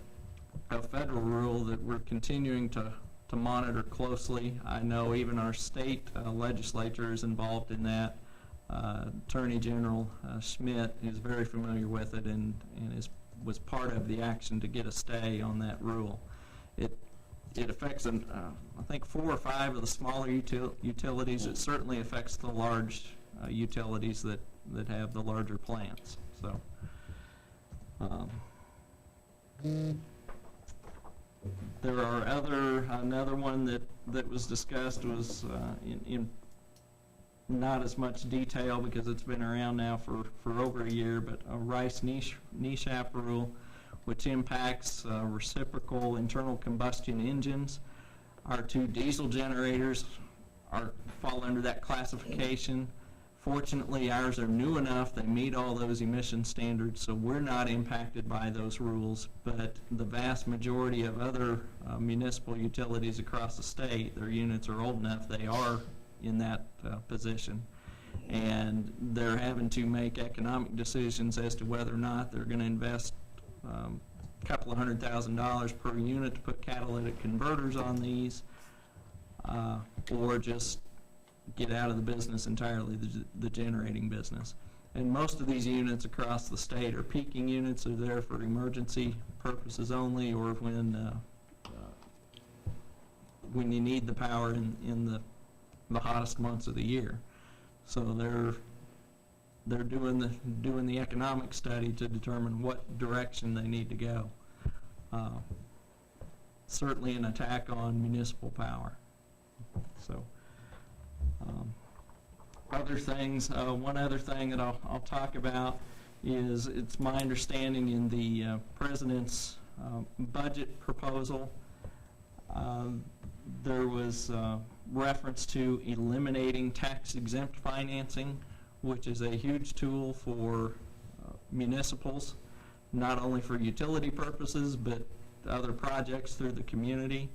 federal rule that we're continuing to monitor closely. I know even our state legislature is involved in that. Attorney General Schmidt is very familiar with it and was part of the action to get a stay on that rule. It affects, I think, 4 or 5 of the smaller utilities. It certainly affects the large utilities that have the larger plants. So. There are another one that was discussed was in not as much detail because it's been around now for over a year, but a Rice-Neshap rule, which impacts reciprocal internal combustion engines. Our 2 diesel generators fall under that classification. Fortunately, ours are new enough, they meet all those emission standards, so we're not impacted by those rules. But the vast majority of other municipal utilities across the state, their units are old enough, they are in that position. And they're having to make economic decisions as to whether or not they're going to invest a couple of $100,000 per unit to put catalytic converters on these, or just get out of the business entirely, the generating business. And most of these units across the state are peaking units. They're there for emergency purposes only, or when you need the power in the hottest months of the year. So they're doing the economic study to determine what direction they need to go. Certainly an attack on municipal power. So. Other things, one other thing that I'll talk about is, it's my understanding in the President's budget proposal, there was reference to eliminating tax-exempt financing, which is a huge tool for municipals, not only for utility purposes, but other projects through the community.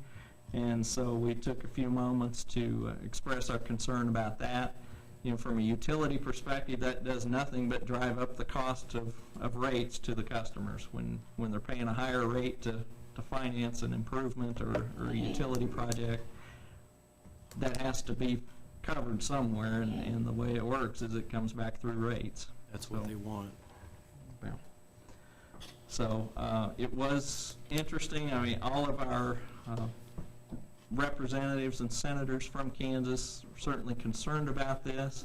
And so we took a few moments to express our concern about that. You know, from a utility perspective, that does nothing but drive up the cost of rates to the customers. When they're paying a higher rate to finance an improvement or a utility project, that has to be covered somewhere, and the way it works is it comes back through rates. That's what they want. Yeah. So it was interesting. I mean, all of our representatives and senators from Kansas are certainly concerned about this.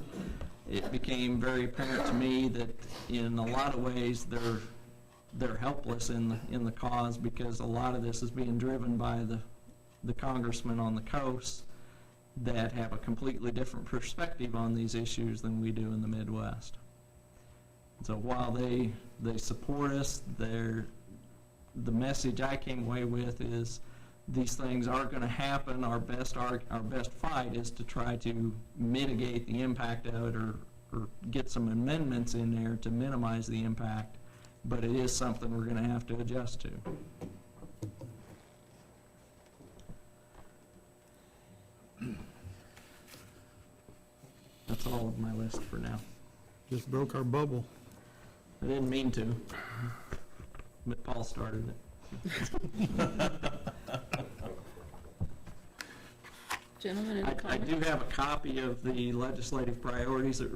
It became very apparent to me that in a lot of ways they're helpless in the cause, because a lot of this is being driven by the congressmen on the coast that have a completely different perspective on these issues than we do in the Midwest. So while they support us, the message I came away with is, these things are going to happen. Our best fight is to try to mitigate the impact of it, or get some amendments in there to minimize the impact. But it is something we're going to have to adjust to. That's all of my list for now. Just broke our bubble. I didn't mean to, but Paul started it. Gentlemen, any I comments? do have a copy of the legislative priorities that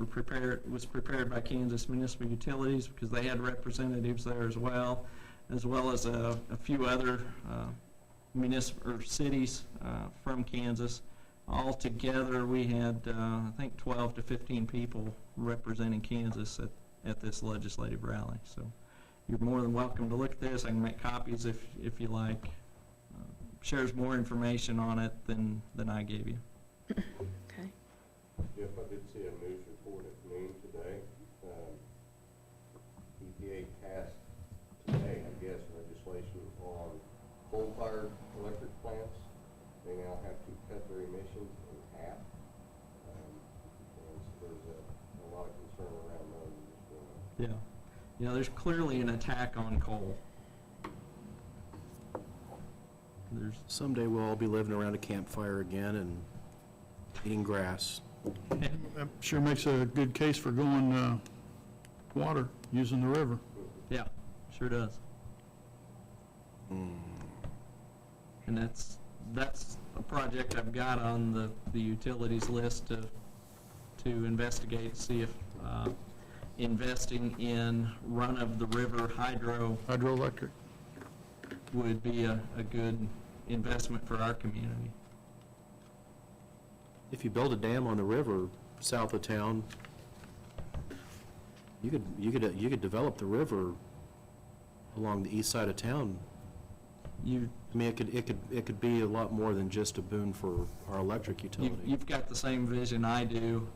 was prepared by Kansas Municipal Utilities, because they had representatives there as well as a few other municipal or cities from Kansas. All together, we had I think 12 to 15 people representing Kansas at this legislative rally. So you're more than welcome to look at this. I can make copies if you like. Shares more information on it than I gave you. Okay. Jeff, I did see a news report at noon today. EPA passed today, I guess, legislation on coal-fired electric plants. They now have to cut their emissions in half. And so there's a lot of concern around those. Yeah. Yeah, there's clearly an attack on coal. Someday we'll all be living around a campfire again and eating grass. That sure makes a good case for going water, using the river. Yeah, sure does. And that's a project I've got on the utilities list to investigate, see if investing in run-of-the-river hydroelectric would be a good investment for our community. If you build a dam on the river south of town, you could develop the river along the east side of town. I mean, it could be a lot more than just a boon for our electric utility. You've got the same vision I do.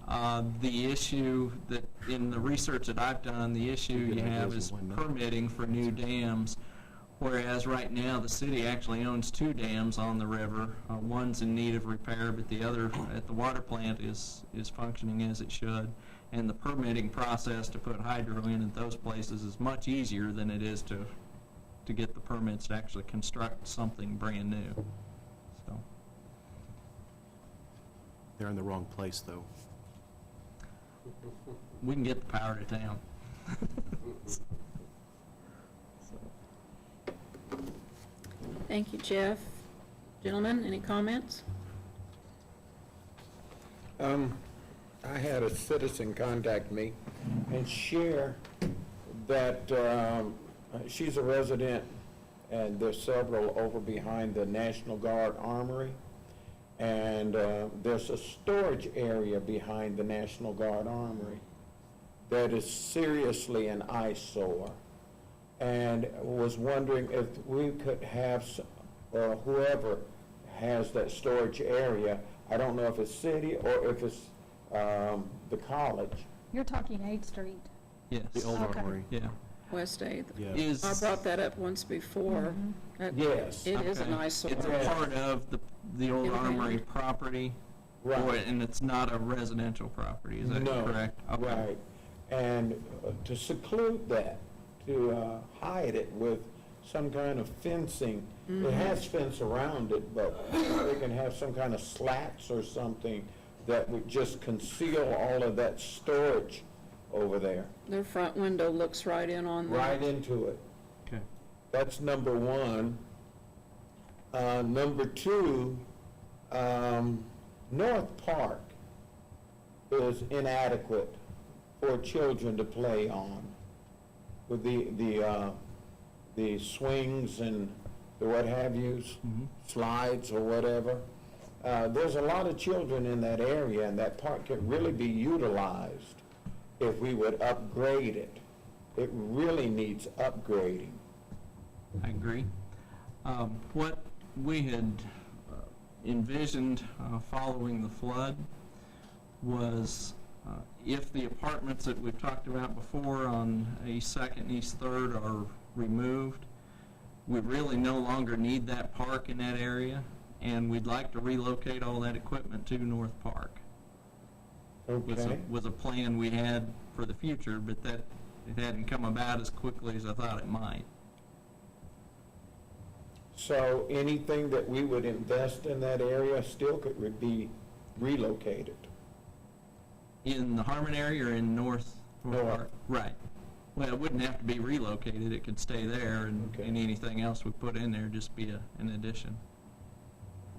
The issue that, in the research that I've done, the issue you have is permitting for new dams, whereas right now the city actually owns 2 dams on the river. One's in need of repair, but the other at the water plant is functioning as it should. And the permitting process to put hydro in at those places is much easier than it is to get the permits to actually construct something brand new. So, They're in the wrong place, though. we can get the power to town. Thank you, Jeff. Gentlemen, any comments? I had a citizen contact me and share that she's a resident, and there's several over behind the National Guard Armory, and there's a storage area behind the National Guard Armory that is seriously an eyesore, and was wondering if we could have, or whoever has that storage area, I don't know if it's city or if it's the college. You're talking 8th Street. Yes. The old Okay. armory. Yeah. West 8th. Yeah. Is, I brought that up once before. That- Yes. It is an okay. eyesore. It's a part of the old Yeah. armory property, Right. and it's not a residential property, is that No, correct? Okay. Right. And to seclude that, to hide it with some kind of fencing. It has fence around it, but they can have some kind of slats or something that would just conceal all of that storage over there, Their front window looks right in on that. right into it. Okay. That's number one. Number two, North Park is inadequate for children to play on with the swings and the what have yous, slides or whatever. There's a lot of children in that area, and that park could really be utilized if we would upgrade it. It really needs upgrading. I agree. What we had envisioned following the flood was if the apartments that we've talked about before on East 2nd and East 3rd are removed, we really no longer need that park in that area, and we'd like to relocate all that equipment to North Park. Okay. Was a plan we had for the future, but that it hadn't come about as quickly as I thought it might. So anything that we would invest in that area still could be relocated? In the Harmon area or in North North. Park? Right. Well, it wouldn't have to be relocated, it could stay there, and Okay. anything else we put in there just be an addition.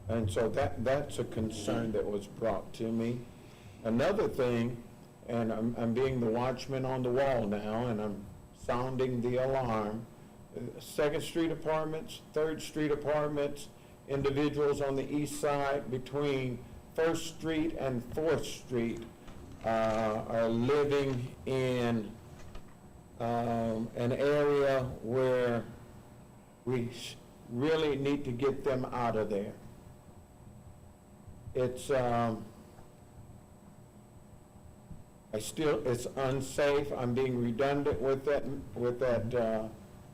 And so that's a concern that was brought to me. Another thing, and I'm being the watchman on the wall now, and I'm sounding the alarm. 2nd Street apartments, 3rd Street apartments, individuals on the east side between 1st Street and 4th Street are living in an area where we really need to get them out of there. It's, it's unsafe. I'm being redundant with that,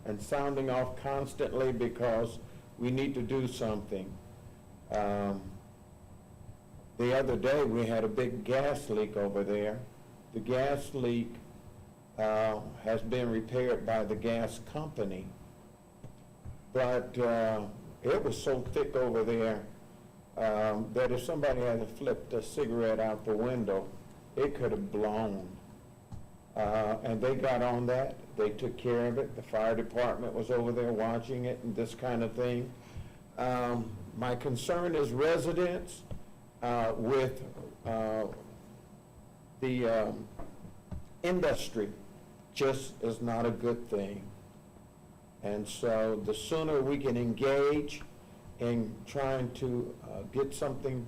and sounding off constantly because we need to do something. The other day, we had a big gas leak over there. The gas leak has been repaired by the gas company, but it was so thick over there that if somebody had flipped a cigarette out the window, it could have blown. And they got on that. They took care of it. The fire department was over there watching it and this kind of thing. My concern is residents with the industry just is not a good thing. And so the sooner we can engage in trying to get something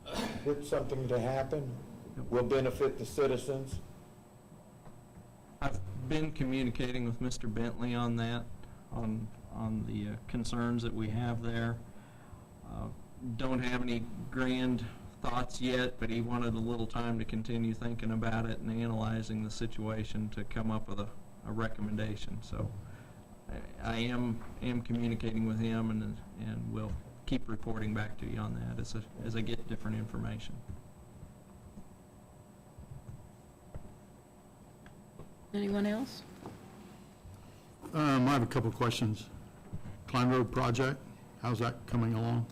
to happen will benefit the citizens. I've been communicating with Mr. Bentley on that, on the concerns that we have there. Don't have any grand thoughts yet, but he wanted a little time to continue thinking about it and analyzing the situation to come up with a recommendation. So I am communicating with him, and we'll keep reporting back to you on that as I get different information. Anyone else? I have a couple of questions. Klein Road project, how's that coming along?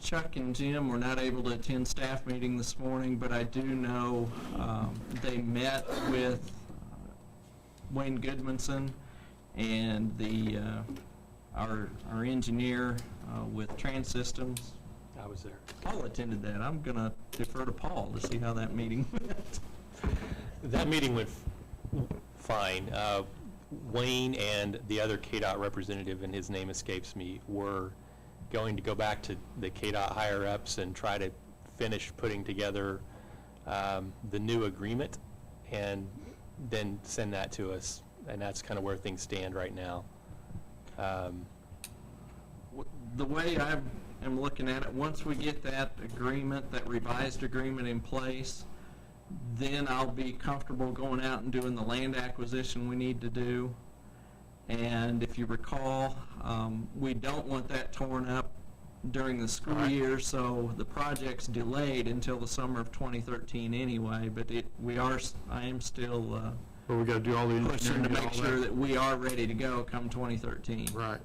Chuck and Jim were not able to attend staff meeting this morning, but I do know they met with Wayne Goodmanson and our engineer with Trans Systems. I was there. Paul attended that. I'm going to defer to Paul to see how that meeting went. That meeting went fine. Wayne and the other KDOT representative, and his name escapes me, were going to go back to the KDOT higher-ups and try to finish putting together the new agreement and then send that to us. And that's kind of where things stand right now. The way I am looking at it, once we get that agreement, that revised agreement in place, then I'll be comfortable going out and doing the land acquisition we need to do. And if you recall, we don't want that torn up during the school year, so the project's delayed until the summer of 2013 anyway, but I am still But we got to do all the pushing engineering to and all make that. sure that we are ready to go come 2013. Right.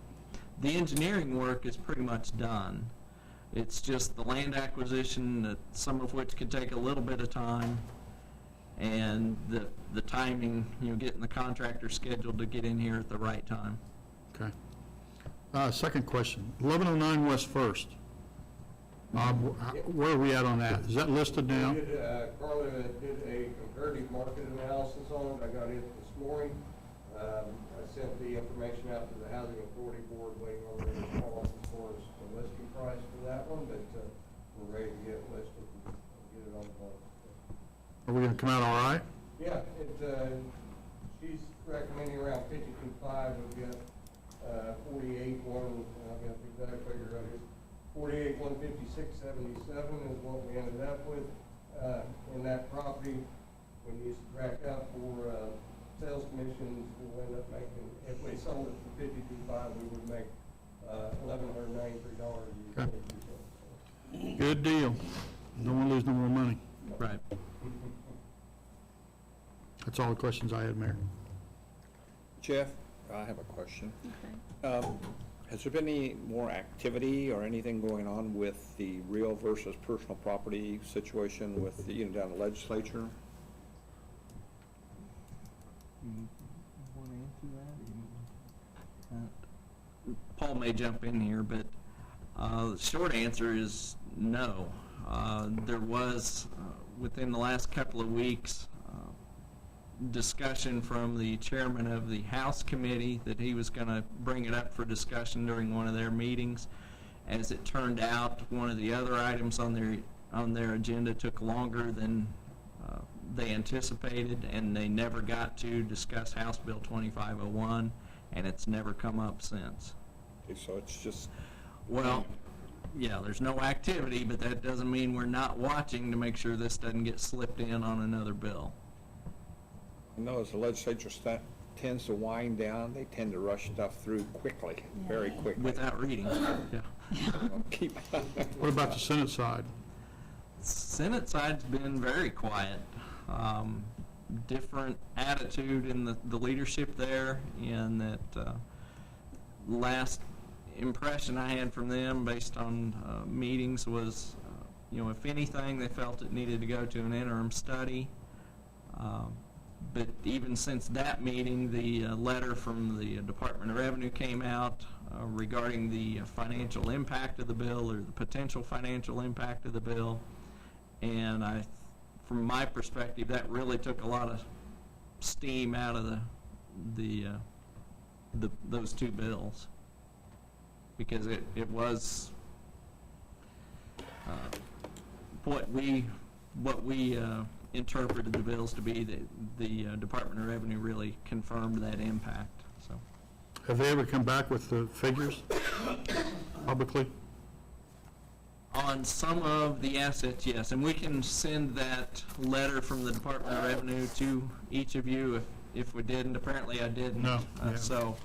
The engineering work is pretty much done. It's just the land acquisition, some of which could take a little bit of time, and the timing, getting the contractor scheduled to get in here at the right time. Okay. Second question, 1109 West First. Bob, where are we at on that? Is that listed now? Carla did a comparative market analysis on it. I got it this morning. I sent the information out to the Housing Authority Board, waiting on their response as far as the listing price for that one, but we're ready to get it listed and get it on the market. Are we going to come out all right? Yeah, she's recommending around 52.5. We've got 48, I've got the exact figure right here. 48, 156.77 is what we ended up with in that property. When you subtract out for sales commissions, we'll end up making, if we sold it for 52.5, we would make $1,193 a year. Good deal. Don't want to lose no more money. Right. That's all the questions I had, Mayor. Jeff, I have a question. Has there been any more activity or anything going on with the real versus personal property situation with the, down the legislature? Paul may jump in here, but the short answer is no. There was, within the last couple of weeks, discussion from the chairman of the House Committee that he was going to bring it up for discussion during one of their meetings. As it turned out, one of the other items on their agenda took longer than they anticipated, and they never got to discuss House Bill 2501, and it's never come up since. Okay, so it's just, Well, yeah, there's no activity, but that doesn't mean we're not watching to make sure this doesn't get slipped in on another bill. I know as the legislature tends to wind down, they tend to rush stuff through quickly, very quickly. Without reading, yeah. Keep What about the Senate side? Senate side's been very quiet. Different attitude in the leadership there, in that last impression I had from them based on meetings was, if anything, they felt it needed to go to an interim study. But even since that meeting, the letter from the Department of Revenue came out regarding the financial impact of the bill, or the potential financial impact of the bill. And from my perspective, that really took a lot of steam out of those two bills, because it was what we interpreted the bills to be. The Department of Revenue really confirmed that impact. So, Have they ever come back with the figures publicly? on some of the assets, yes, and we can send that letter from the Department of Revenue to each of you if we didn't. Apparently I didn't. No, yeah. So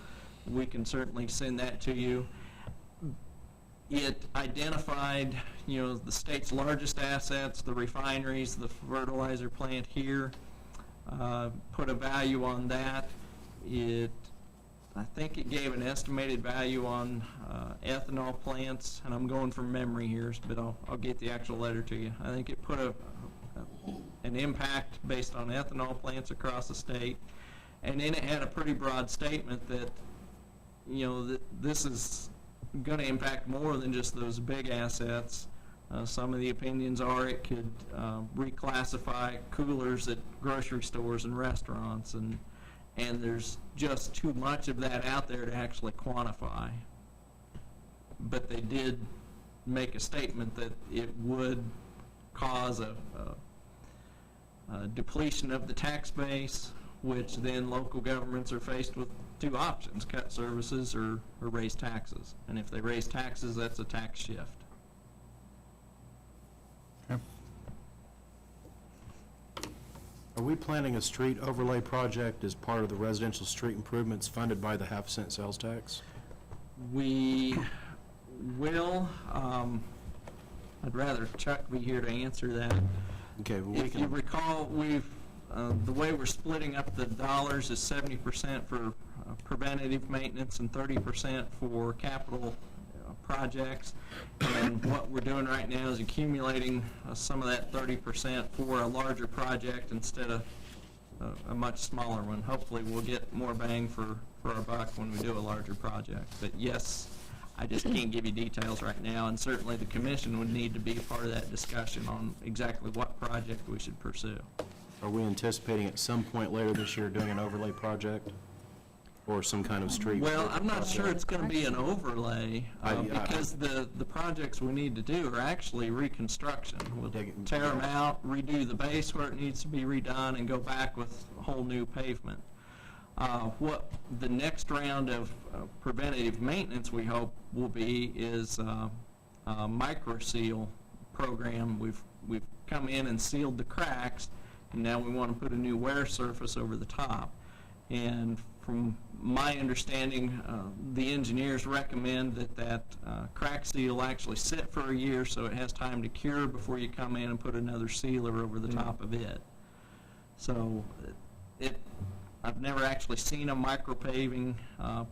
we can certainly send that to you. It identified, the state's largest assets, the refineries, the fertilizer plant here, put a value on that. I think it gave an estimated value on ethanol plants, and I'm going from memory here, but I'll get the actual letter to you. I think it put an impact based on ethanol plants across the state, and then it had a pretty broad statement that, this is going to impact more than just those big assets. Some of the opinions are it could reclassify coolers at grocery stores and restaurants, and there's just too much of that out there to actually quantify. But they did make a statement that it would cause a depletion of the tax base, which then local governments are faced with two options: cut services or raise taxes. And if they raise taxes, that's a tax shift. Are we planning a street overlay project as part of the residential street improvements funded by the half-cent sales tax? We will. I'd rather Chuck be here to answer that. Okay, well, If you recall, the way we're splitting up the dollars is 70% for preventative maintenance and 30% for capital projects. And what we're doing right now is accumulating some of that 30% for a larger project instead of a much smaller one. Hopefully we'll get more bang for our buck when we do a larger project. But yes, I just can't give you details right now, and certainly the commission would need to be a part of that discussion on exactly what project we should pursue. Are we anticipating at some point later this year doing an overlay project or some kind of street? Well, I'm not sure it's going to be an overlay, because the projects we need to do are actually reconstruction. We'll tear them out, redo the base where it needs to be redone, and go back with a whole new pavement. What the next round of preventative maintenance, we hope, will be is a micro seal program. We've come in and sealed the cracks, and now we want to put a new wear surface over the top. And from my understanding, the engineers recommend that crack seal actually sit for a year so it has time to cure before you come in and put another sealer over the top of it. So I've never actually seen a micropaving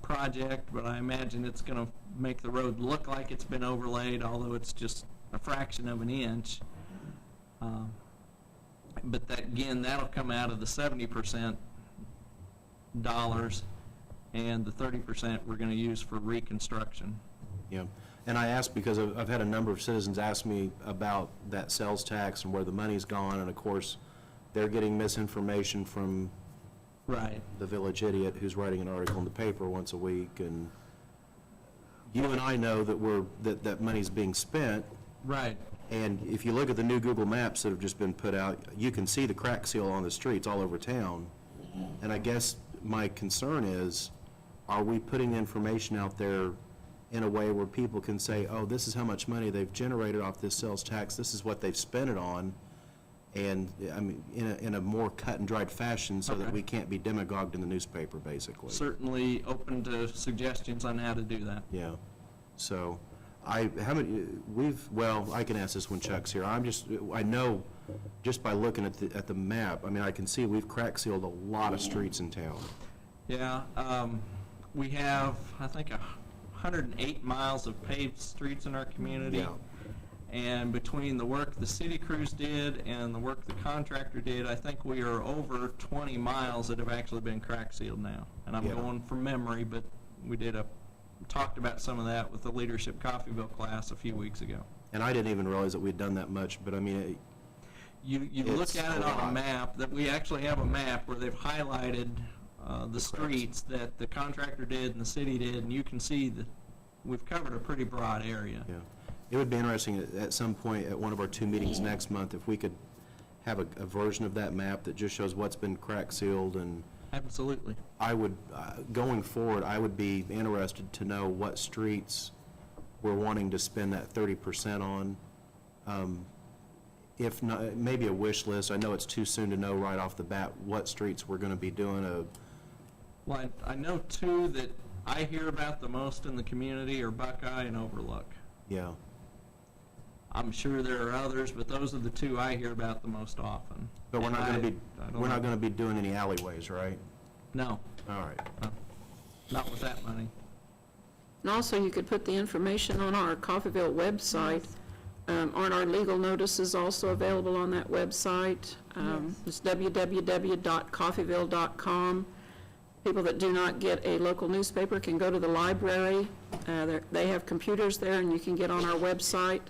project, but I imagine it's going to make the road look like it's been overlaid, although it's just a fraction of an inch. But that'll come out of the 70% dollars, and the 30% we're going to use for reconstruction. Yeah, and I asked because I've had a number of citizens ask me about that sales tax and where the money's gone, and of course, they're getting misinformation from the village idiot who's writing an article in the paper once a week, and you and I know that that money's being spent. Right. And if you look at the new Google Maps that have just been put out, you can see the crack seal on the streets all over town. And I guess my concern is, are we putting information out there in a way where people can say, oh, this is how much money they've generated off this sales tax, this is what they've spent it on, and, I mean, in a more cut and dried fashion so that we can't be demagogued in the newspaper, basically. Certainly open to suggestions on how to do that. Yeah. So, I can ask this when Chuck's here. I know, just by looking at the map, I mean, I can see we've crack sealed a lot of streets in town. Yeah, we have, I think, 108 miles of paved streets in our community. Yeah. And between the work the city crews did and the work the contractor did, I think we are over 20 miles that have actually been crack sealed now. And I'm going from memory, but we talked about some of that with the Leadership Coffeyville class a few weeks ago. And I didn't even realize that we'd done that much, but I mean, You look at it on a map, that we actually have a map where they've highlighted the streets that the contractor did and the city did, and you can see that we've covered a pretty broad area. Yeah. It would be interesting at some point at one of our 2 meetings next month if we could have a version of that map that just shows what's been crack sealed. And absolutely. I would, going forward, I would be interested to know what streets we're wanting to spend that 30% on. If not, maybe a wish list. I know it's too soon to know right off the bat what streets we're going to be doing. Well, I know two that I hear about the most in the community are Buckeye and Overlook. Yeah. I'm sure there are others, but those are the two I hear about the most often. But we're And not going to be, I don't we're not know. going to be doing any alleyways, right? No, All right. not with that money. And also, you could put the information on our Coffeyville website. Aren't our legal notices also available on that website? It's www.coffeyville.com. People that do not get a local newspaper can go to the library. They have computers there, and you can get on our website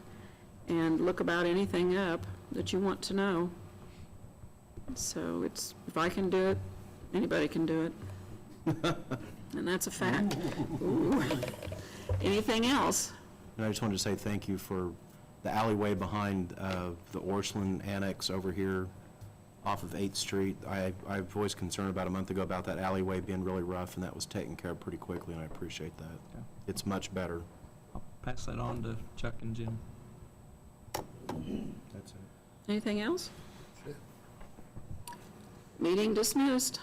and look about anything up that you want to know. So it's, if I can do it, anybody can do it. And that's a fact. Ooh. Anything else? And I just wanted to say thank you for the alleyway behind the Orchland Annex over here off of 8th Street. I voiced concern about a month ago about that alleyway being really rough, and that was taken care of pretty quickly, and I appreciate that. Okay. It's much better. I'll pass that on to Chuck and Jim. That's it. Anything else? Meeting dismissed.